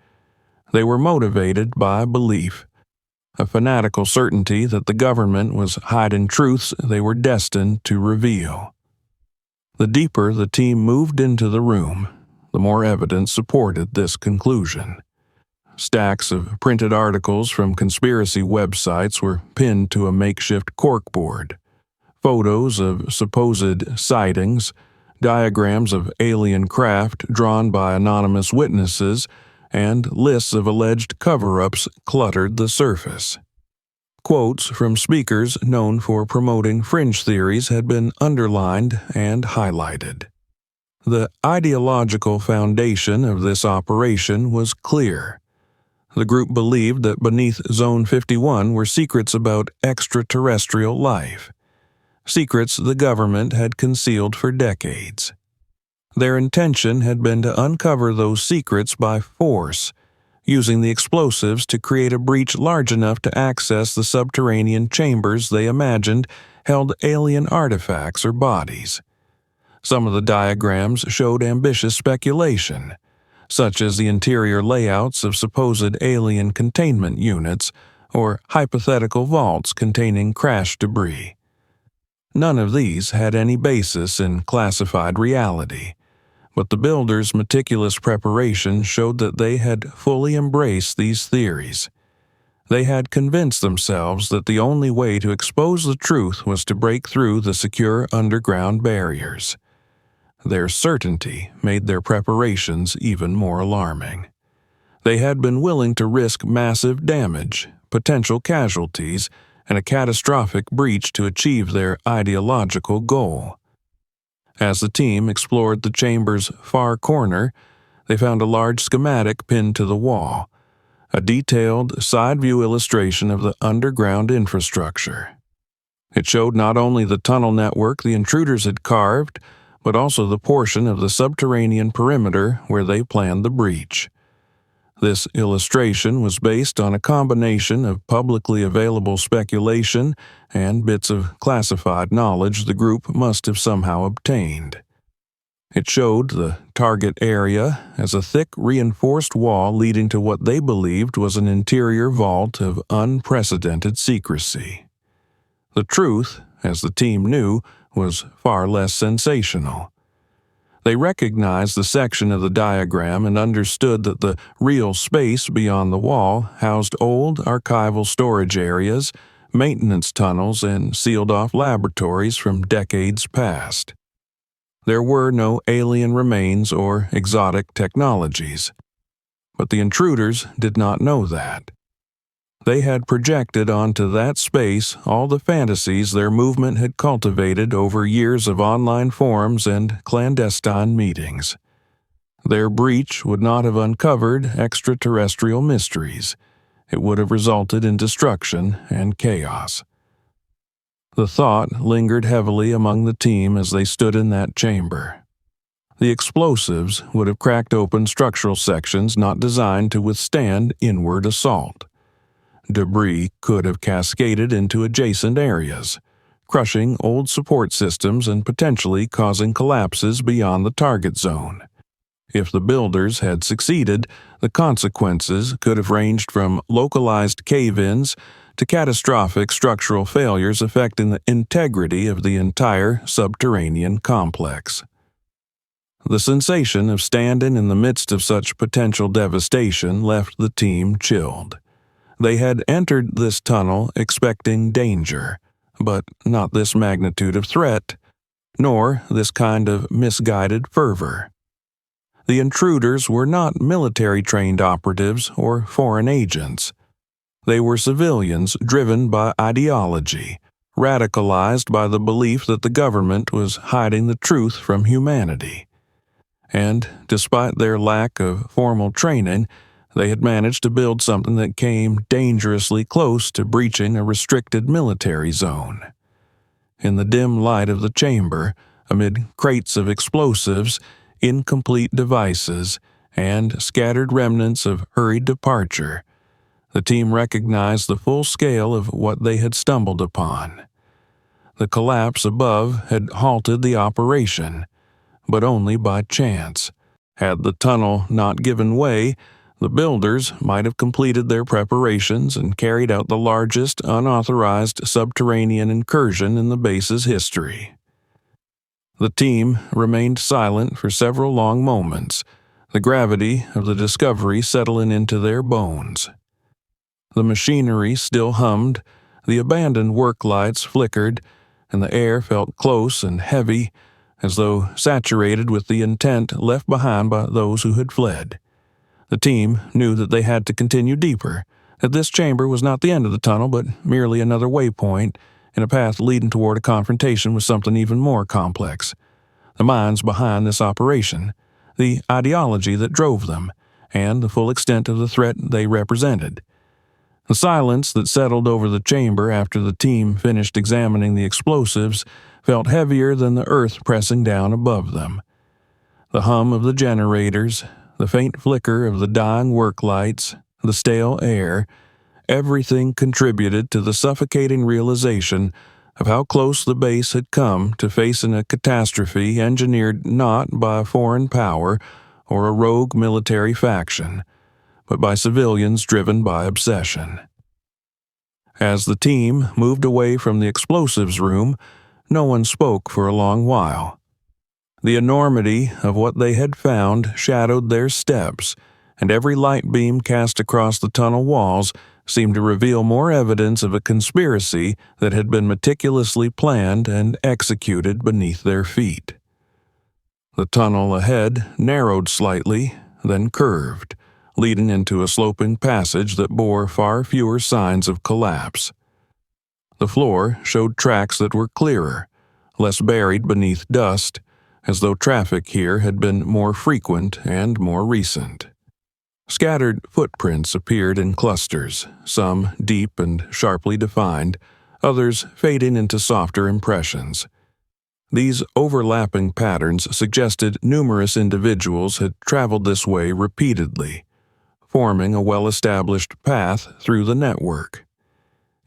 They were motivated by belief, a fanatical certainty that the government was hiding truths they were destined to reveal. The deeper the team moved into the room, the more evidence supported this conclusion. Stacks of printed articles from conspiracy websites were pinned to a makeshift corkboard. Photos of supposed sightings, diagrams of alien craft drawn by anonymous witnesses, and lists of alleged cover-ups cluttered the surface. Quotes from speakers known for promoting fringe theories had been underlined and highlighted. The ideological foundation of this operation was clear. The group believed that beneath Zone 51 were secrets about extraterrestrial life, secrets the government had concealed for decades. Their intention had been to uncover those secrets by force, using the explosives to create a breach large enough to access the subterranean chambers they imagined held alien artifacts or bodies. Some of the diagrams showed ambitious speculation, such as the interior layouts of supposed alien containment units or hypothetical vaults containing crash debris. None of these had any basis in classified reality, but the builders' meticulous preparation showed that they had fully embraced these theories. They had convinced themselves that the only way to expose the truth was to break through the secure underground barriers. Their certainty made their preparations even more alarming. They had been willing to risk massive damage, potential casualties, and a catastrophic breach to achieve their ideological goal. As the team explored the chamber's far corner, they found a large schematic pinned to the wall, a detailed side-view illustration of the underground infrastructure. It showed not only the tunnel network the intruders had carved, but also the portion of the subterranean perimeter where they planned the breach. This illustration was based on a combination of publicly available speculation and bits of classified knowledge the group must have somehow obtained. It showed the target area as a thick reinforced wall leading to what they believed was an interior vault of unprecedented secrecy. The truth, as the team knew, was far less sensational. They recognized the section of the diagram and understood that the real space beyond the wall housed old archival storage areas, maintenance tunnels, and sealed-off laboratories from decades past. There were no alien remains or exotic technologies, but the intruders did not know that. They had projected onto that space all the fantasies their movement had cultivated over years of online forums and clandestine meetings. Their breach would not have uncovered extraterrestrial mysteries. It would have resulted in destruction and chaos. The thought lingered heavily among the team as they stood in that chamber. The explosives would have cracked open structural sections not designed to withstand inward assault. Debris could have cascaded into adjacent areas, crushing old support systems and potentially causing collapses beyond the target zone. If the builders had succeeded, the consequences could have ranged from localized cave-ins to catastrophic structural failures affecting the integrity of the entire subterranean complex. The sensation of standing in the midst of such potential devastation left the team chilled. They had entered this tunnel expecting danger, but not this magnitude of threat, nor this kind of misguided fervor. The intruders were not military-trained operatives or foreign agents. They were civilians driven by ideology, radicalized by the belief that the government was hiding the truth from humanity. And, despite their lack of formal training, they had managed to build something that came dangerously close to breaching a restricted military zone. In the dim light of the chamber, amid crates of explosives, incomplete devices, and scattered remnants of hurried departure, the team recognized the full scale of what they had stumbled upon. The collapse above had halted the operation, but only by chance. Had the tunnel not given way, the builders might have completed their preparations and carried out the largest unauthorized subterranean incursion in the base's history. The team remained silent for several long moments, the gravity of the discovery settling into their bones. The machinery still hummed, the abandoned work lights flickered, and the air felt close and heavy, as though saturated with the intent left behind by those who had fled. The team knew that they had to continue deeper, that this chamber was not the end of the tunnel, but merely another waypoint in a path leading toward a confrontation with something even more complex. The minds behind this operation, the ideology that drove them, and the full extent of the threat they represented. The silence that settled over the chamber after the team finished examining the explosives felt heavier than the earth pressing down above them. The hum of the generators, the faint flicker of the dying work lights, the stale air, everything contributed to the suffocating realization of how close the base had come to facing a catastrophe engineered not by a foreign power or a rogue military faction, but by civilians driven by obsession. As the team moved away from the explosives room, no one spoke for a long while. The enormity of what they had found shadowed their steps, and every light beam cast across the tunnel walls seemed to reveal more evidence of a conspiracy that had been meticulously planned and executed beneath their feet. The tunnel ahead narrowed slightly, then curved, leading into a sloping passage that bore far fewer signs of collapse. The floor showed tracks that were clearer, less buried beneath dust, as though traffic here had been more frequent and more recent. Scattered footprints appeared in clusters, some deep and sharply defined, others fading into softer impressions. These overlapping patterns suggested numerous individuals had traveled this way repeatedly, forming a well-established path through the network.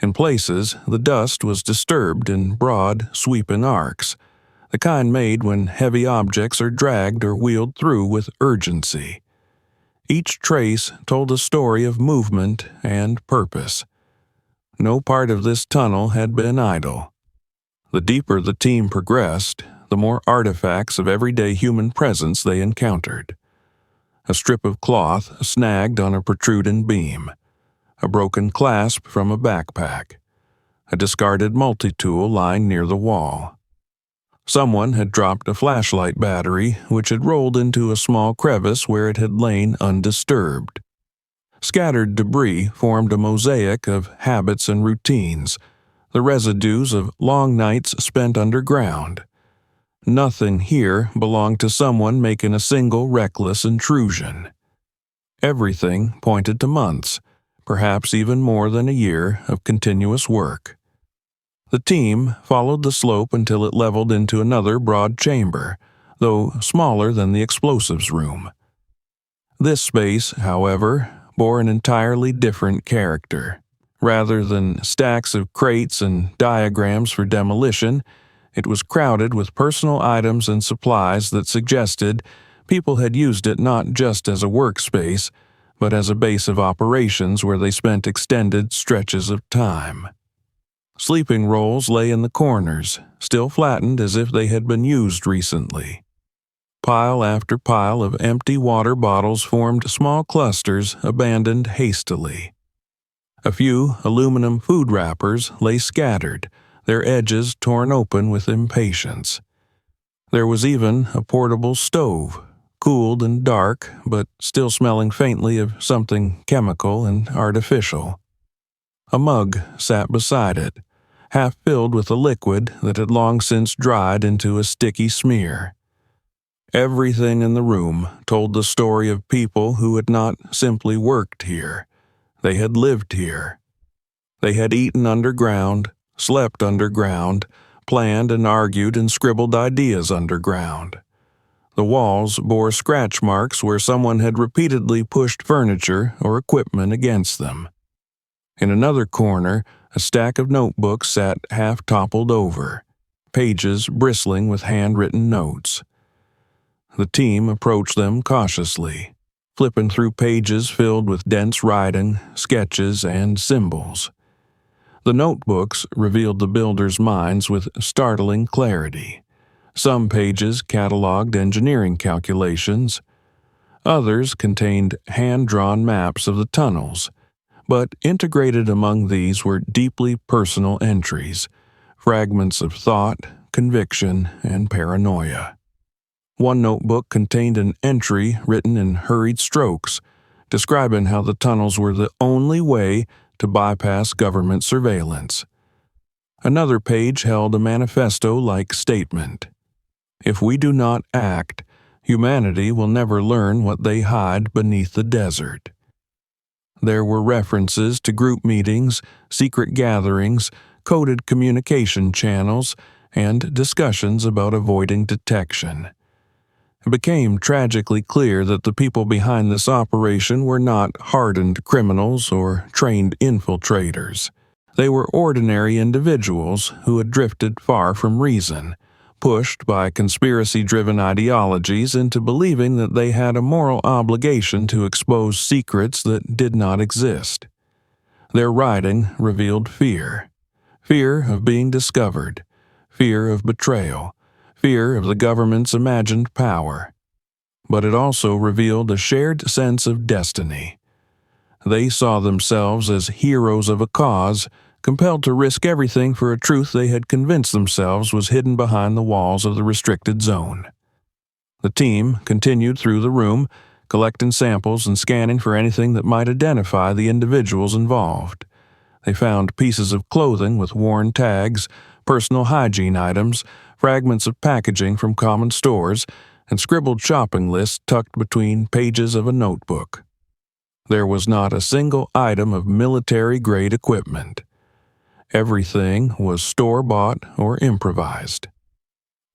In places, the dust was disturbed in broad, sweeping arcs, the kind made when heavy objects are dragged or wheeled through with urgency. Each trace told a story of movement and purpose. No part of this tunnel had been idle. The deeper the team progressed, the more artifacts of everyday human presence they encountered. A strip of cloth snagged on a protruding beam, a broken clasp from a backpack, a discarded multi-tool lying near the wall. Someone had dropped a flashlight battery, which had rolled into a small crevice where it had lain undisturbed. Scattered debris formed a mosaic of habits and routines, the residues of long nights spent underground. Nothing here belonged to someone making a single reckless intrusion. Everything pointed to months, perhaps even more than a year of continuous work. The team followed the slope until it leveled into another broad chamber, though smaller than the explosives room. This space, however, bore an entirely different character. Rather than stacks of crates and diagrams for demolition, it was crowded with personal items and supplies that suggested people had used it not just as a workspace, but as a base of operations where they spent extended stretches of time. Sleeping rolls lay in the corners, still flattened as if they had been used recently. Pile after pile of empty water bottles formed small clusters abandoned hastily. A few aluminum food wrappers lay scattered, their edges torn open with impatience. There was even a portable stove, cooled and dark, but still smelling faintly of something chemical and artificial. A mug sat beside it, half filled with a liquid that had long since dried into a sticky smear. Everything in the room told the story of people who had not simply worked here. They had lived here. They had eaten underground, slept underground, planned and argued and scribbled ideas underground. The walls bore scratch marks where someone had repeatedly pushed furniture or equipment against them. In another corner, a stack of notebooks sat half-toppled over, pages bristling with handwritten notes. The team approached them cautiously, flipping through pages filled with dense writing, sketches, and symbols. The notebooks revealed the builders' minds with startling clarity. Some pages cataloged engineering calculations. Others contained hand-drawn maps of the tunnels, but integrated among these were deeply personal entries, fragments of thought, conviction, and paranoia. One notebook contained an entry written in hurried strokes, describing how the tunnels were the only way to bypass government surveillance. Another page held a manifesto-like statement. If we do not act, humanity will never learn what they hide beneath the desert. There were references to group meetings, secret gatherings, coded communication channels, and discussions about avoiding detection. It became tragically clear that the people behind this operation were not hardened criminals or trained infiltrators. They were ordinary individuals who had drifted far from reason, pushed by conspiracy-driven ideologies into believing that they had a moral obligation to expose secrets that did not exist. Their writing revealed fear. Fear of being discovered, fear of betrayal, fear of the government's imagined power. But it also revealed a shared sense of destiny. They saw themselves as heroes of a cause, compelled to risk everything for a truth they had convinced themselves was hidden behind the walls of the restricted zone. The team continued through the room, collecting samples and scanning for anything that might identify the individuals involved. They found pieces of clothing with worn tags, personal hygiene items, fragments of packaging from common stores, and scribbled shopping lists tucked between pages of a notebook. There was not a single item of military-grade equipment. Everything was store-bought or improvised.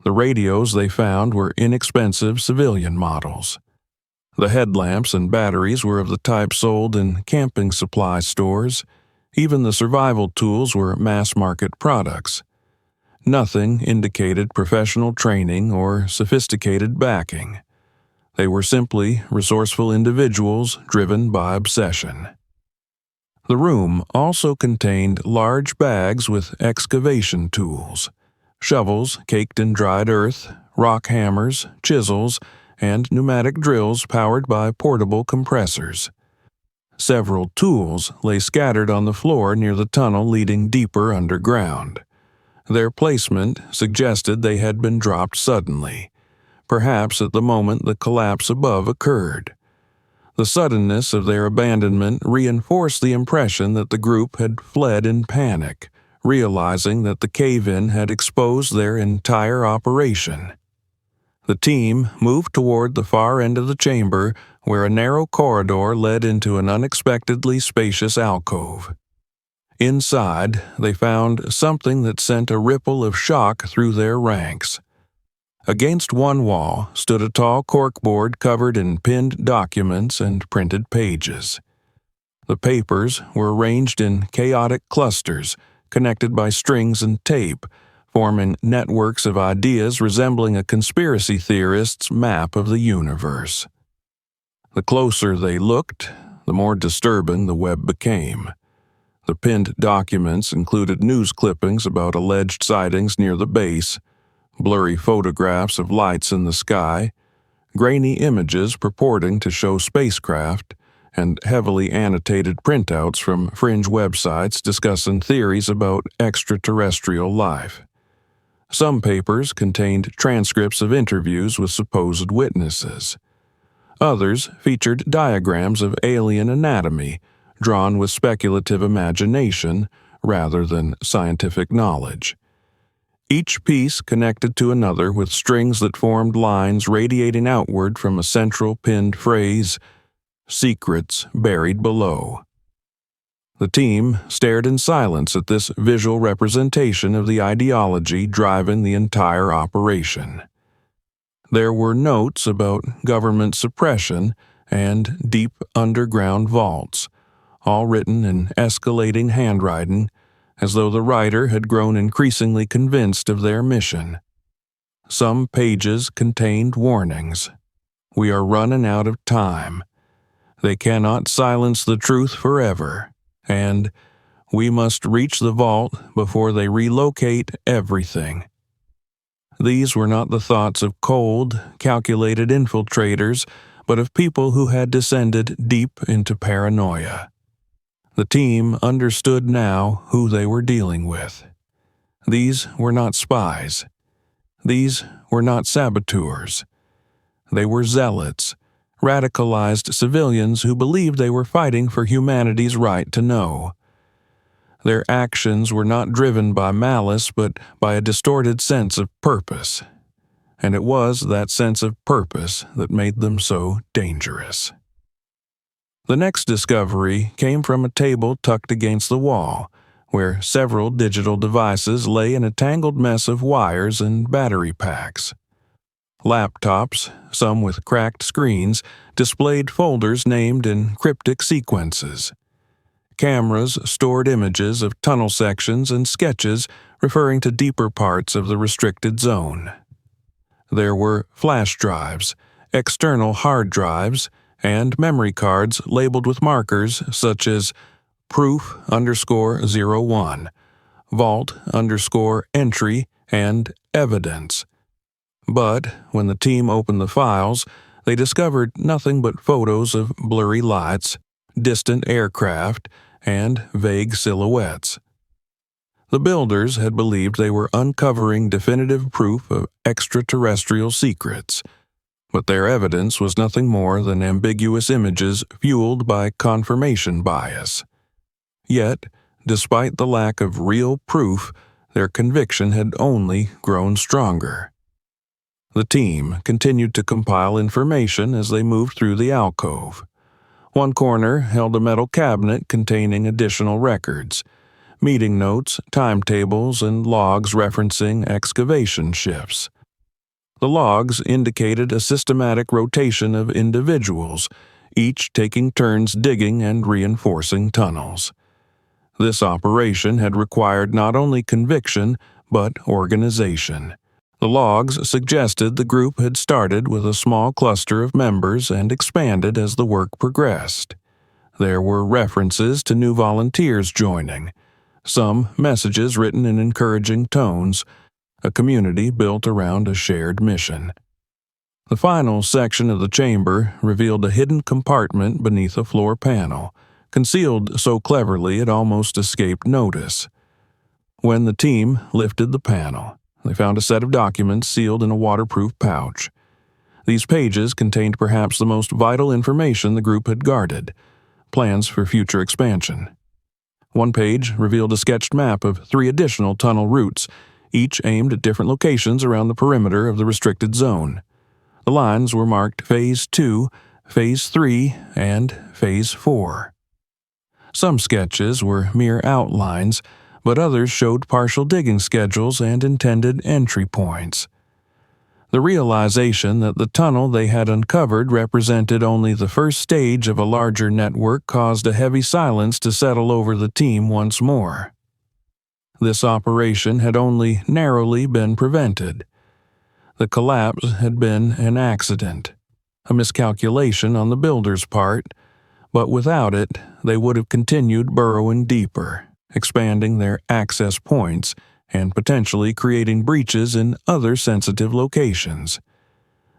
The radios they found were inexpensive civilian models. The headlamps and batteries were of the type sold in camping supply stores. Even the survival tools were mass-market products. Nothing indicated professional training or sophisticated backing. They were simply resourceful individuals driven by obsession. The room also contained large bags with excavation tools, shovels caked in dried earth, rock hammers, chisels, and pneumatic drills powered by portable compressors. Several tools lay scattered on the floor near the tunnel leading deeper underground. Their placement suggested they had been dropped suddenly, perhaps at the moment the collapse above occurred. The suddenness of their abandonment reinforced the impression that the group had fled in panic, realizing that the cave-in had exposed their entire operation. The team moved toward the far end of the chamber, where a narrow corridor led into an unexpectedly spacious alcove. Inside, they found something that sent a ripple of shock through their ranks. Against one wall stood a tall corkboard covered in pinned documents and printed pages. The papers were arranged in chaotic clusters, connected by strings and tape, forming networks of ideas resembling a conspiracy theorist's map of the universe. The closer they looked, the more disturbing the web became. The pinned documents included news clippings about alleged sightings near the base, blurry photographs of lights in the sky, grainy images purporting to show spacecraft, and heavily annotated printouts from fringe websites discussing theories about extraterrestrial life. Some papers contained transcripts of interviews with supposed witnesses. Others featured diagrams of alien anatomy, drawn with speculative imagination rather than scientific knowledge. Each piece connected to another with strings that formed lines radiating outward from a central pinned phrase, "Secrets buried below." The team stared in silence at this visual representation of the ideology driving the entire operation. There were notes about government suppression and deep underground vaults, all written in escalating handwriting, as though the writer had grown increasingly convinced of their mission. Some pages contained warnings. "We are running out of time. They cannot silence the truth forever," and "We must reach the vault before they relocate everything." These were not the thoughts of cold, calculated infiltrators, but of people who had descended deep into paranoia. The team understood now who they were dealing with. These were not spies. These were not saboteurs. They were zealots, radicalized civilians who believed they were fighting for humanity's right to know. Their actions were not driven by malice but by a distorted sense of purpose, and it was that sense of purpose that made them so dangerous. The next discovery came from a table tucked against the wall, where several digital devices lay in a tangled mess of wires and battery packs. Laptops, some with cracked screens, displayed folders named in cryptic sequences. Cameras stored images of tunnel sections and sketches referring to deeper parts of the restricted zone. There were flash drives, external hard drives, and memory cards labeled with markers such as proof_01, vault_entry, and evidence. But when the team opened the files, they discovered nothing but photos of blurry lights, distant aircraft, and vague silhouettes. The builders had believed they were uncovering definitive proof of extraterrestrial secrets, but their evidence was nothing more than ambiguous images fueled by confirmation bias. Yet, despite the lack of real proof, their conviction had only grown stronger. The team continued to compile information as they moved through the alcove. One corner held a metal cabinet containing additional records, meeting notes, timetables, and logs referencing excavation shifts. The logs indicated a systematic rotation of individuals, each taking turns digging and reinforcing tunnels. This operation had required not only conviction, but organization. The logs suggested the group had started with a small cluster of members and expanded as the work progressed. There were references to new volunteers joining, some messages written in encouraging tones, a community built around a shared mission. The final section of the chamber revealed a hidden compartment beneath a floor panel, concealed so cleverly it almost escaped notice. When the team lifted the panel, they found a set of documents sealed in a waterproof pouch. These pages contained perhaps the most vital information the group had guarded: plans for future expansion. One page revealed a sketched map of 3 additional tunnel routes, each aimed at different locations around the perimeter of the restricted zone. The lines were marked Phase 2, Phase 3, and Phase 4. Some sketches were mere outlines, but others showed partial digging schedules and intended entry points. The realization that the tunnel they had uncovered represented only the first stage of a larger network caused a heavy silence to settle over the team once more. This operation had only narrowly been prevented. The collapse had been an accident, a miscalculation on the builders' part, but without it, they would have continued burrowing deeper, expanding their access points, and potentially creating breaches in other sensitive locations.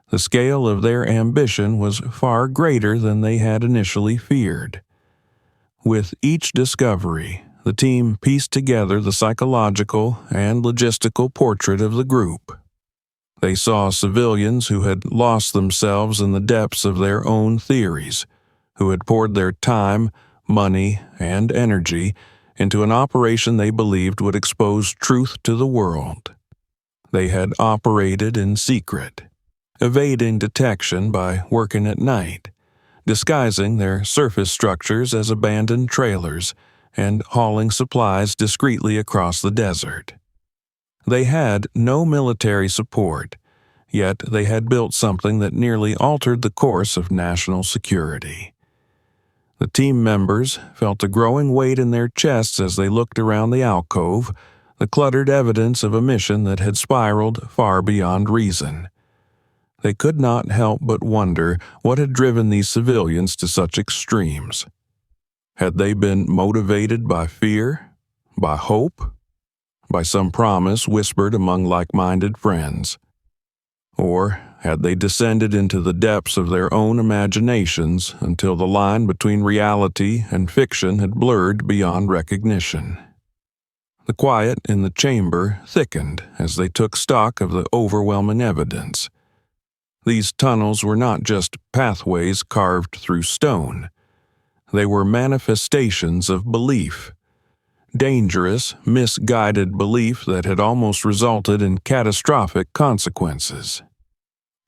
The scale of their ambition was far greater than they had initially feared. With each discovery, the team pieced together the psychological and logistical portrait of the group. They saw civilians who had lost themselves in the depths of their own theories, who had poured their time, money, and energy into an operation they believed would expose truth to the world. They had operated in secret, evading detection by working at night, disguising their surface structures as abandoned trailers, and hauling supplies discreetly across the desert. They had no military support, yet they had built something that nearly altered the course of national security. The team members felt a growing weight in their chests as they looked around the alcove, the cluttered evidence of a mission that had spiraled far beyond reason. They could not help but wonder what had driven these civilians to such extremes. Had they been motivated by fear, by hope, by some promise whispered among like-minded friends? Or had they descended into the depths of their own imaginations until the line between reality and fiction had blurred beyond recognition? The quiet in the chamber thickened as they took stock of the overwhelming evidence. These tunnels were not just pathways carved through stone. They were manifestations of belief. Dangerous, misguided belief that had almost resulted in catastrophic consequences.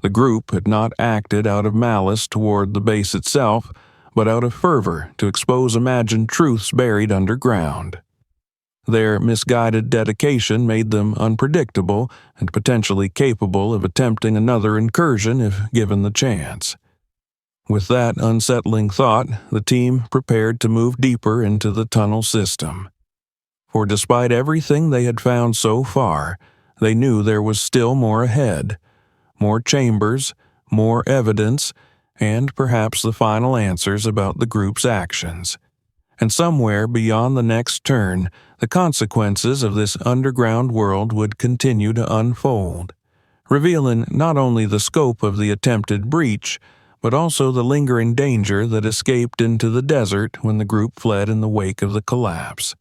The group had not acted out of malice toward the base itself, but out of fervor to expose imagined truths buried underground. Their misguided dedication made them unpredictable and potentially capable of attempting another incursion if given the chance. With that unsettling thought, the team prepared to move deeper into the tunnel system. For despite everything they had found so far, they knew there was still more ahead, more chambers, more evidence, and perhaps the final answers about the group's actions. And somewhere beyond the next turn, the consequences of this underground world would continue to unfold, revealing not only the scope of the attempted breach, but also the lingering danger that escaped into the desert when the group fled in the wake of the collapse.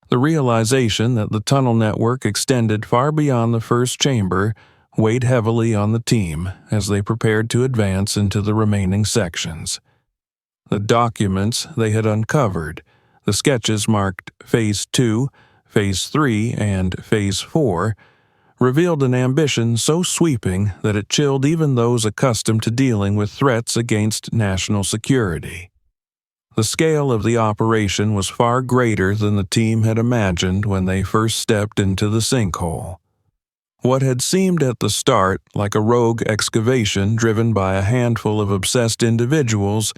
The realization that the tunnel network extended far beyond the first chamber weighed heavily on the team as they prepared to advance into the remaining sections. The documents they had uncovered, the sketches marked Phase 2, Phase 3, and Phase 4, revealed an ambition so sweeping that it chilled even those accustomed to dealing with threats against national security. The scale of the operation was far greater than the team had imagined when they first stepped into the sinkhole. What had seemed at the start like a rogue excavation driven by a handful of obsessed individuals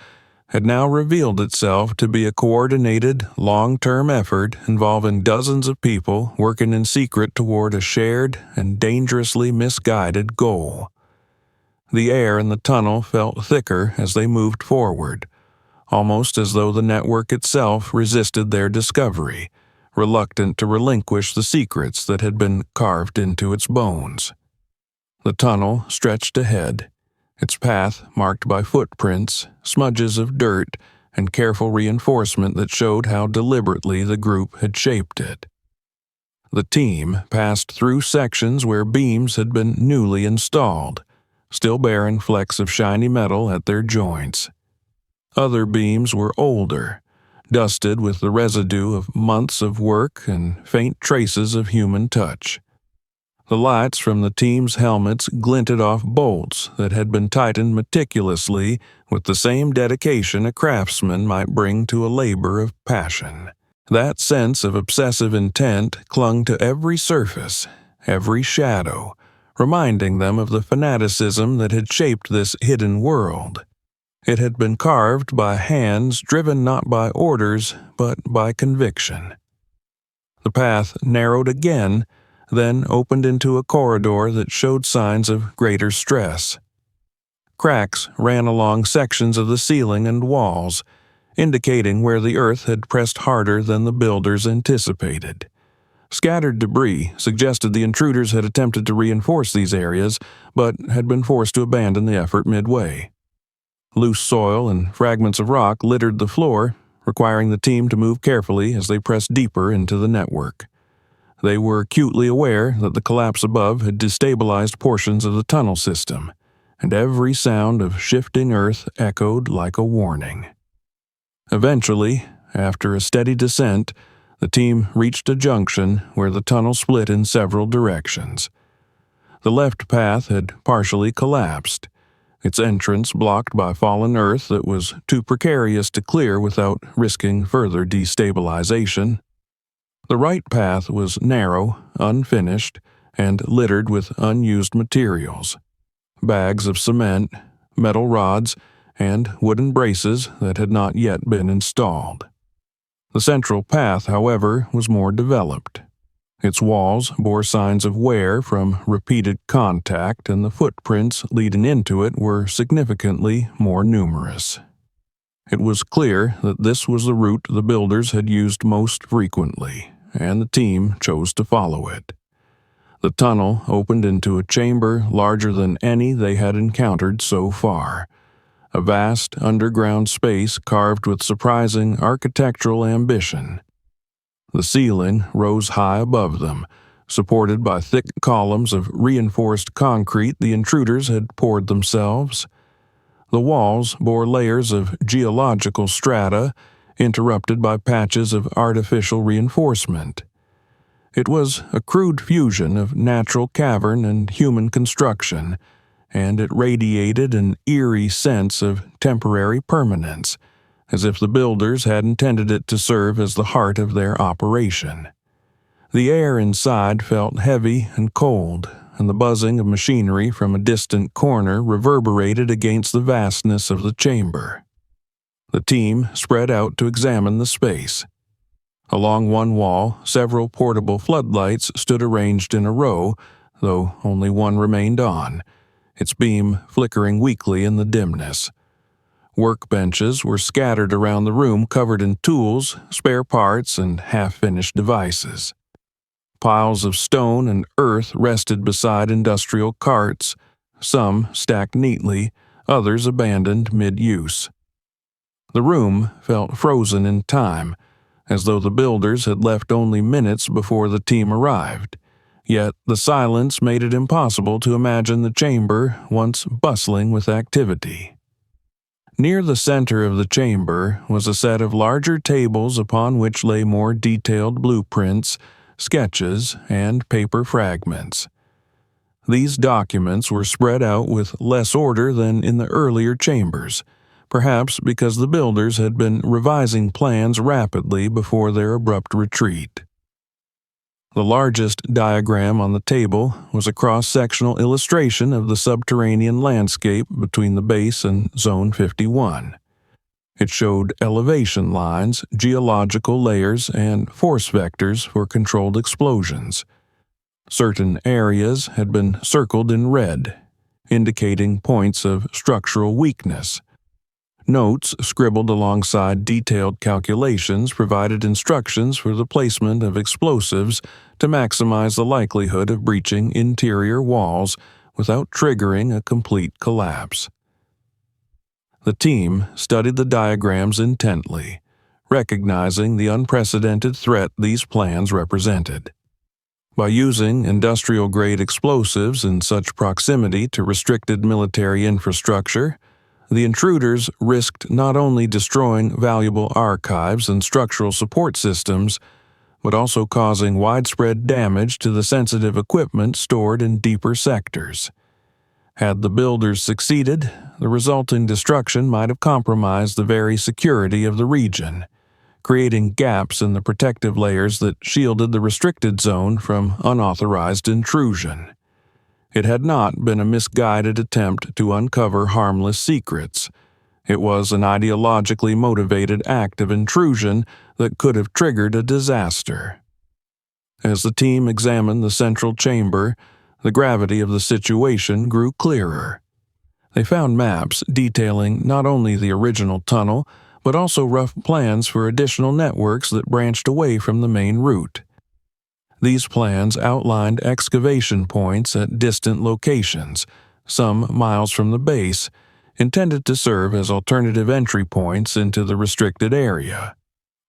had now revealed itself to be a coordinated, long-term effort involving dozens of people working in secret toward a shared and dangerously misguided goal. The air in the tunnel felt thicker as they moved forward, almost as though the network itself resisted their discovery, reluctant to relinquish the secrets that had been carved into its bones. The tunnel stretched ahead, its path marked by footprints, smudges of dirt, and careful reinforcement that showed how deliberately the group had shaped it. The team passed through sections where beams had been newly installed, still bearing flecks of shiny metal at their joints. Other beams were older, dusted with the residue of months of work and faint traces of human touch. The lights from the team's helmets glinted off bolts that had been tightened meticulously with the same dedication a craftsman might bring to a labor of passion. That sense of obsessive intent clung to every surface, every shadow, reminding them of the fanaticism that had shaped this hidden world. It had been carved by hands driven not by orders, but by conviction. The path narrowed again, then opened into a corridor that showed signs of greater stress. Cracks ran along sections of the ceiling and walls, indicating where the earth had pressed harder than the builders anticipated. Scattered debris suggested the intruders had attempted to reinforce these areas, but had been forced to abandon the effort midway. Loose soil and fragments of rock littered the floor, requiring the team to move carefully as they pressed deeper into the network. They were acutely aware that the collapse above had destabilized portions of the tunnel system, and every sound of shifting earth echoed like a warning. Eventually, after a steady descent, the team reached a junction where the tunnel split in several directions. The left path had partially collapsed, its entrance blocked by fallen earth that was too precarious to clear without risking further destabilization. The right path was narrow, unfinished, and littered with unused materials. Bags of cement, metal rods, and wooden braces that had not yet been installed. The central path, however, was more developed. Its walls bore signs of wear from repeated contact, and the footprints leading into it were significantly more numerous. It was clear that this was the route the builders had used most frequently, and the team chose to follow it. The tunnel opened into a chamber larger than any they had encountered so far, a vast underground space carved with surprising architectural ambition. The ceiling rose high above them, supported by thick columns of reinforced concrete the intruders had poured themselves. The walls bore layers of geological strata, interrupted by patches of artificial reinforcement. It was a crude fusion of natural cavern and human construction, and it radiated an eerie sense of temporary permanence, as if the builders had intended it to serve as the heart of their operation. The air inside felt heavy and cold, and the buzzing of machinery from a distant corner reverberated against the vastness of the chamber. The team spread out to examine the space. Along one wall, several portable floodlights stood arranged in a row, though only one remained on, its beam flickering weakly in the dimness. Workbenches were scattered around the room covered in tools, spare parts, and half-finished devices. Piles of stone and earth rested beside industrial carts, some stacked neatly, others abandoned mid-use. The room felt frozen in time, as though the builders had left only minutes before the team arrived, yet the silence made it impossible to imagine the chamber once bustling with activity. Near the center of the chamber was a set of larger tables upon which lay more detailed blueprints, sketches, and paper fragments. These documents were spread out with less order than in the earlier chambers, perhaps because the builders had been revising plans rapidly before their abrupt retreat. The largest diagram on the table was a cross-sectional illustration of the subterranean landscape between the base and Zone 51. It showed elevation lines, geological layers, and force vectors for controlled explosions. Certain areas had been circled in red, indicating points of structural weakness. Notes scribbled alongside detailed calculations provided instructions for the placement of explosives to maximize the likelihood of breaching interior walls without triggering a complete collapse. The team studied the diagrams intently, recognizing the unprecedented threat these plans represented. By using industrial-grade explosives in such proximity to restricted military infrastructure, the intruders risked not only destroying valuable archives and structural support systems, but also causing widespread damage to the sensitive equipment stored in deeper sectors. Had the builders succeeded, the resulting destruction might have compromised the very security of the region, creating gaps in the protective layers that shielded the restricted zone from unauthorized intrusion. It had not been a misguided attempt to uncover harmless secrets. It was an ideologically motivated act of intrusion that could have triggered a disaster. As the team examined the central chamber, the gravity of the situation grew clearer. They found maps detailing not only the original tunnel, but also rough plans for additional networks that branched away from the main route. These plans outlined excavation points at distant locations, some miles from the base, intended to serve as alternative entry points into the restricted area.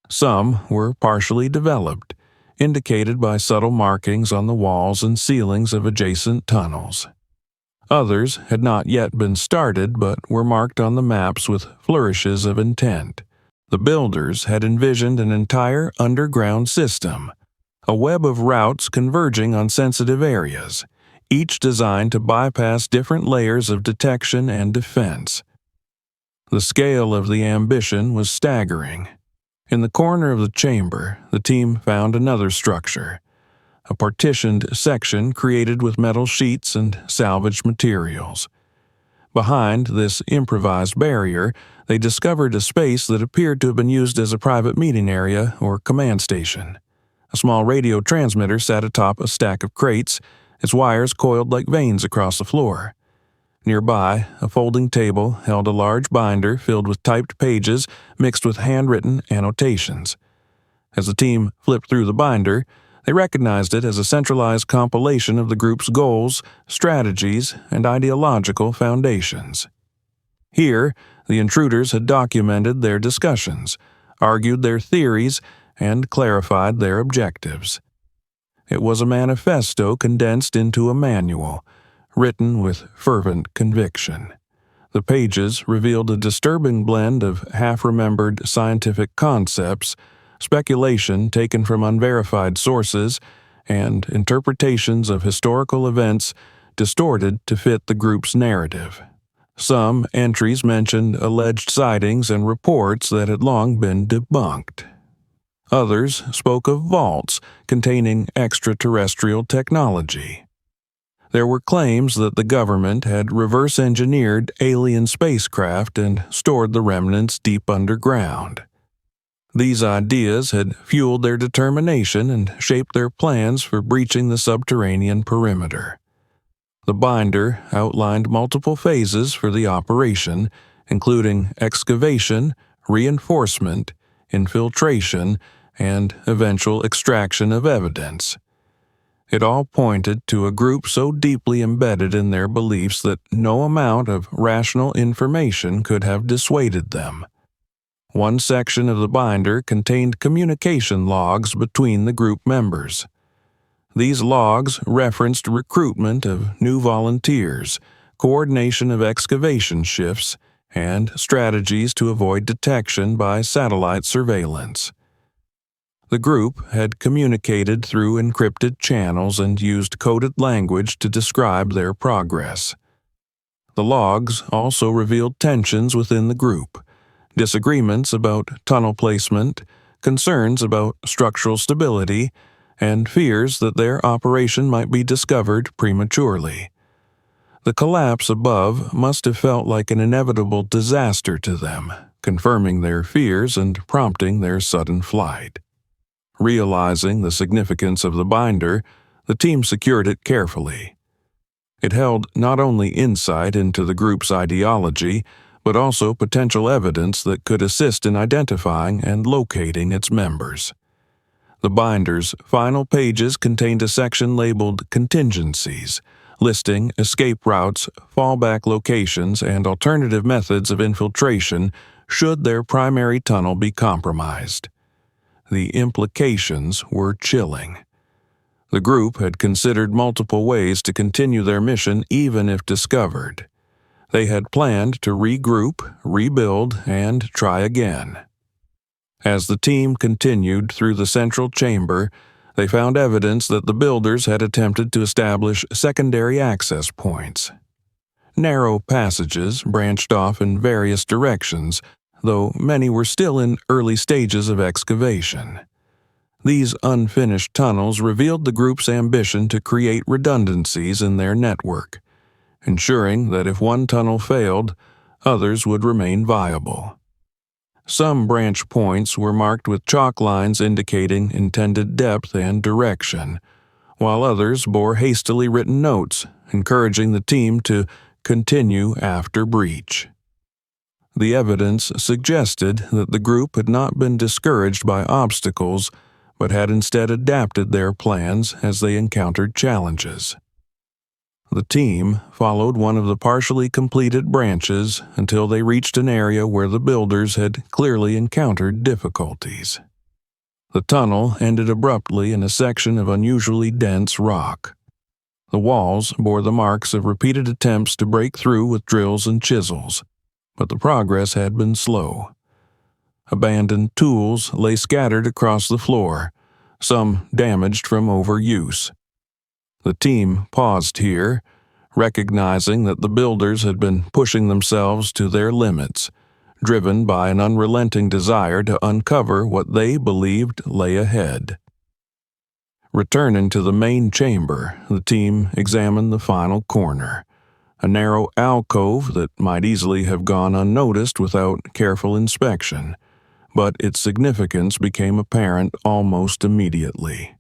Some were partially developed, indicated by subtle markings on the walls and ceilings of adjacent tunnels. Others had not yet been started but were marked on the maps with flourishes of intent. The builders had envisioned an entire underground system, a web of routes converging on sensitive areas, each designed to bypass different layers of detection and defense. The scale of the ambition was staggering. In the corner of the chamber, the team found another structure, a partitioned section created with metal sheets and salvaged materials. Behind this improvised barrier, they discovered a space that appeared to have been used as a private meeting area or command station. A small radio transmitter sat atop a stack of crates, its wires coiled like veins across the floor. Nearby, a folding table held a large binder filled with typed pages mixed with handwritten annotations. As the team flipped through the binder, they recognized it as a centralized compilation of the group's goals, strategies, and ideological foundations. Here, the intruders had documented their discussions, argued their theories, and clarified their objectives. It was a manifesto condensed into a manual, written with fervent conviction. The pages revealed a disturbing blend of half-remembered scientific concepts, speculation taken from unverified sources, and interpretations of historical events distorted to fit the group's narrative. Some entries mentioned alleged sightings and reports that had long been debunked. Others spoke of vaults containing extraterrestrial technology. There were claims that the government had reverse-engineered alien spacecraft and stored the remnants deep underground. These ideas had fueled their determination and shaped their plans for breaching the subterranean perimeter. The binder outlined multiple phases for the operation, including excavation, reinforcement, infiltration, and eventual extraction of evidence. It all pointed to a group so deeply embedded in their beliefs that no amount of rational information could have dissuaded them. One section of the binder contained communication logs between the group members. These logs referenced recruitment of new volunteers, coordination of excavation shifts, and strategies to avoid detection by satellite surveillance. The group had communicated through encrypted channels and used coded language to describe their progress. The logs also revealed tensions within the group, disagreements about tunnel placement, concerns about structural stability, and fears that their operation might be discovered prematurely. The collapse above must have felt like an inevitable disaster to them, confirming their fears and prompting their sudden flight. Realizing the significance of the binder, the team secured it carefully. It held not only insight into the group's ideology, but also potential evidence that could assist in identifying and locating its members. The binder's final pages contained a section labeled Contingencies, listing escape routes, fallback locations, and alternative methods of infiltration should their primary tunnel be compromised. The implications were chilling. The group had considered multiple ways to continue their mission even if discovered. They had planned to regroup, rebuild, and try again. As the team continued through the central chamber, they found evidence that the builders had attempted to establish secondary access points. Narrow passages branched off in various directions, though many were still in early stages of excavation. These unfinished tunnels revealed the group's ambition to create redundancies in their network, ensuring that if one tunnel failed, others would remain viable. Some branch points were marked with chalk lines indicating intended depth and direction, while others bore hastily written notes encouraging the team to continue after breach. The evidence suggested that the group had not been discouraged by obstacles, but had instead adapted their plans as they encountered challenges. The team followed one of the partially completed branches until they reached an area where the builders had clearly encountered difficulties. The tunnel ended abruptly in a section of unusually dense rock. The walls bore the marks of repeated attempts to break through with drills and chisels, but the progress had been slow. Abandoned tools lay scattered across the floor, some damaged from overuse. The team paused here, recognizing that the builders had been pushing themselves to their limits, driven by an unrelenting desire to uncover what they believed lay ahead. Returning to the main chamber, the team examined the final corner, a narrow alcove that might easily have gone unnoticed without careful inspection, but its significance became apparent almost immediately.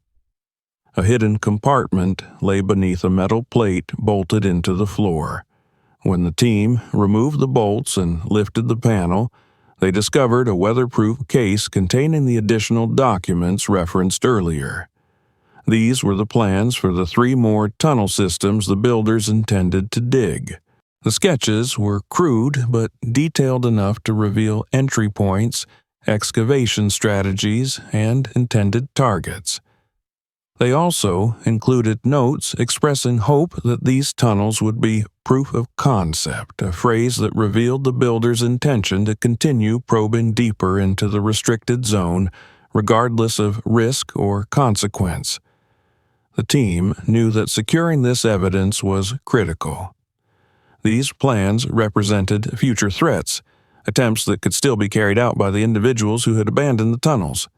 A hidden compartment lay beneath a metal plate bolted into the floor. When the team removed the bolts and lifted the panel, they discovered a weatherproof case containing the additional documents referenced earlier. These were the plans for the 3 more tunnel systems the builders intended to dig. The sketches were crude but detailed enough to reveal entry points, excavation strategies, and intended targets. They also included notes expressing hope that these tunnels would be proof of concept, a phrase that revealed the builders' intention to continue probing deeper into the restricted zone, regardless of risk or consequence. The team knew that securing this evidence was critical. These plans represented future threats, attempts that could still be carried out by the individuals who had abandoned the tunnels.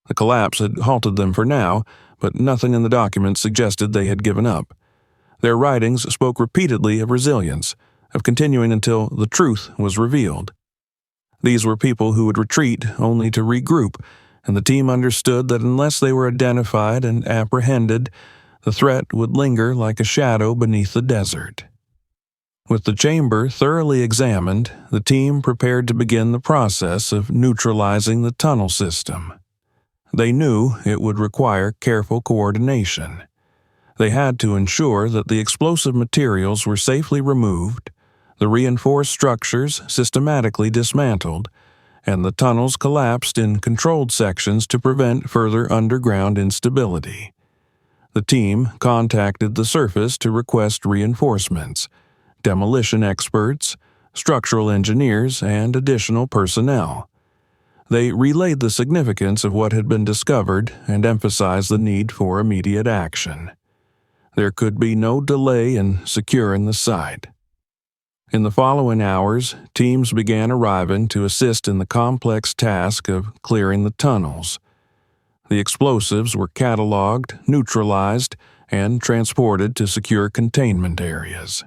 The collapse had halted them for now, but nothing in the documents suggested they had given up. Their writings spoke repeatedly of resilience, of continuing until the truth was revealed. These were people who would retreat only to regroup, and the team understood that unless they were identified and apprehended, the threat would linger like a shadow beneath the desert. With the chamber thoroughly examined, the team prepared to begin the process of neutralizing the tunnel system. They knew it would require careful coordination. They had to ensure that the explosive materials were safely removed, the reinforced structures systematically dismantled, and the tunnels collapsed in controlled sections to prevent further underground instability. The team contacted the surface to request reinforcements, demolition experts, structural engineers, and additional personnel. They relayed the significance of what had been discovered and emphasized the need for immediate action. There could be no delay in securing the site. In the following hours, teams began arriving to assist in the complex task of clearing the tunnels. The explosives were cataloged, neutralized, and transported to secure containment areas.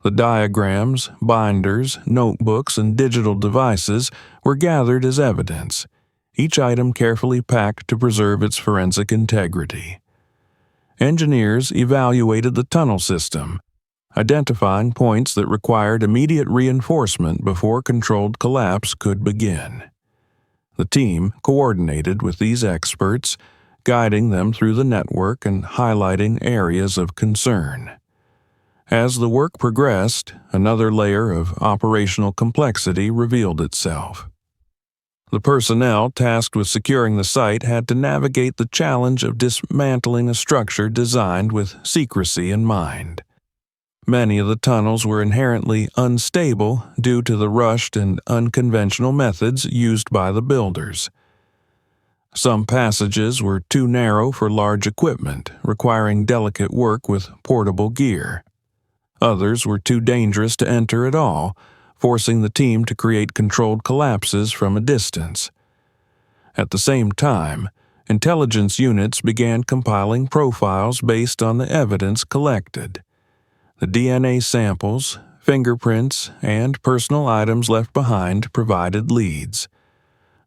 The diagrams, binders, notebooks, and digital devices were gathered as evidence, each item carefully packed to preserve its forensic integrity. Engineers evaluated the tunnel system, identifying points that required immediate reinforcement before controlled collapse could begin. The team coordinated with these experts, guiding them through the network and highlighting areas of concern. As the work progressed, another layer of operational complexity revealed itself. The personnel tasked with securing the site had to navigate the challenge of dismantling a structure designed with secrecy in mind. Many of the tunnels were inherently unstable due to the rushed and unconventional methods used by the builders. Some passages were too narrow for large equipment, requiring delicate work with portable gear. Others were too dangerous to enter at all, forcing the team to create controlled collapses from a distance. At the same time, intelligence units began compiling profiles based on the evidence collected. The DNA samples, fingerprints, and personal items left behind provided leads.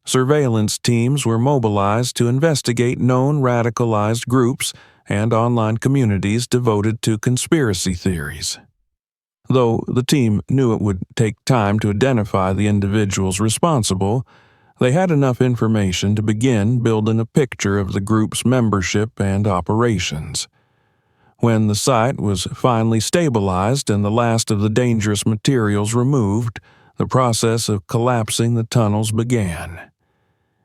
Surveillance teams were mobilized to investigate known radicalized groups and online communities devoted to conspiracy theories. Though the team knew it would take time to identify the individuals responsible, they had enough information to begin building a picture of the group's membership and operations. When the site was finally stabilized and the last of the dangerous materials removed, the process of collapsing the tunnels began.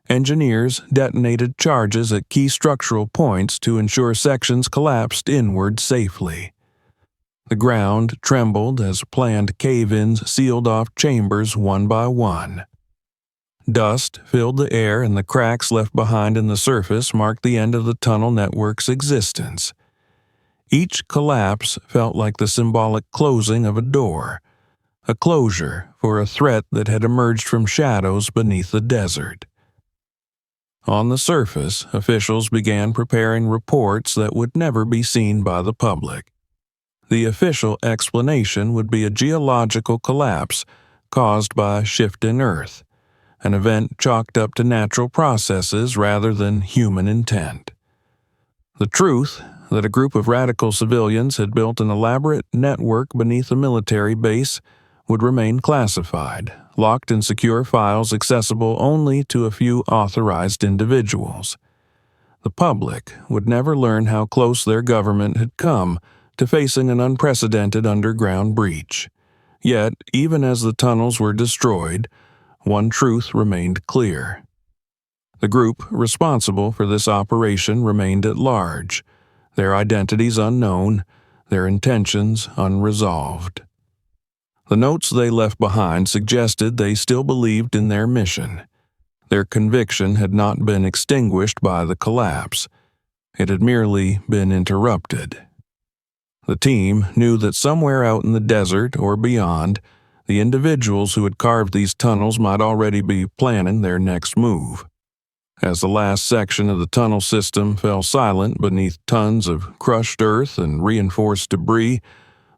Engineers detonated charges at key structural points to ensure sections collapsed inward safely. The ground trembled as planned cave-ins sealed off chambers one by one. Dust filled the air, and the cracks left behind in the surface marked the end of the tunnel network's existence. Each collapse felt like the symbolic closing of a door, a closure for a threat that had emerged from shadows beneath the desert. On the surface, officials began preparing reports that would never be seen by the public. The official explanation would be a geological collapse caused by a shift in Earth, an event chalked up to natural processes rather than human intent. The truth, that a group of radical civilians had built an elaborate network beneath a military base, would remain classified, locked in secure files accessible only to a few authorized individuals. The public would never learn how close their government had come to facing an unprecedented underground breach. Yet, even as the tunnels were destroyed, one truth remained clear. The group responsible for this operation remained at large, their identities unknown, their intentions unresolved. The notes they left behind suggested they still believed in their mission. Their conviction had not been extinguished by the collapse. It had merely been interrupted. The team knew that somewhere out in the desert or beyond, the individuals who had carved these tunnels might already be planning their next move. As the last section of the tunnel system fell silent beneath tons of crushed earth and reinforced debris,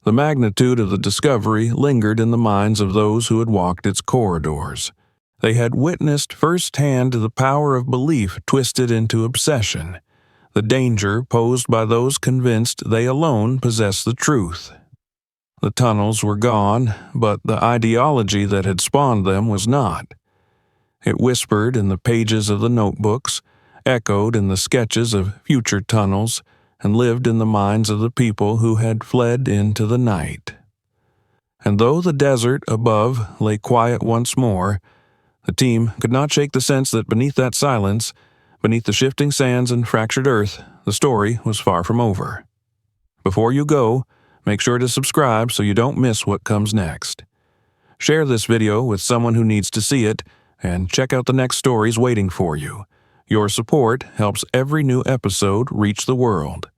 the magnitude of the discovery lingered in the minds of those who had walked its corridors. They had witnessed firsthand the power of belief twisted into obsession, the danger posed by those convinced they alone possessed the truth. The tunnels were gone, but the ideology that had spawned them was not. It whispered in the pages of the notebooks, echoed in the sketches of future tunnels, and lived in the minds of the people who had fled into the night. And though the desert above lay quiet once more, the team could not shake the sense that beneath that silence, beneath the shifting sands and fractured earth, the story was far from over. Before you go, make sure to subscribe so you don't miss what comes next. Share this video with someone who needs to see it, and check out the next stories waiting for you. Your support helps every new episode reach the world.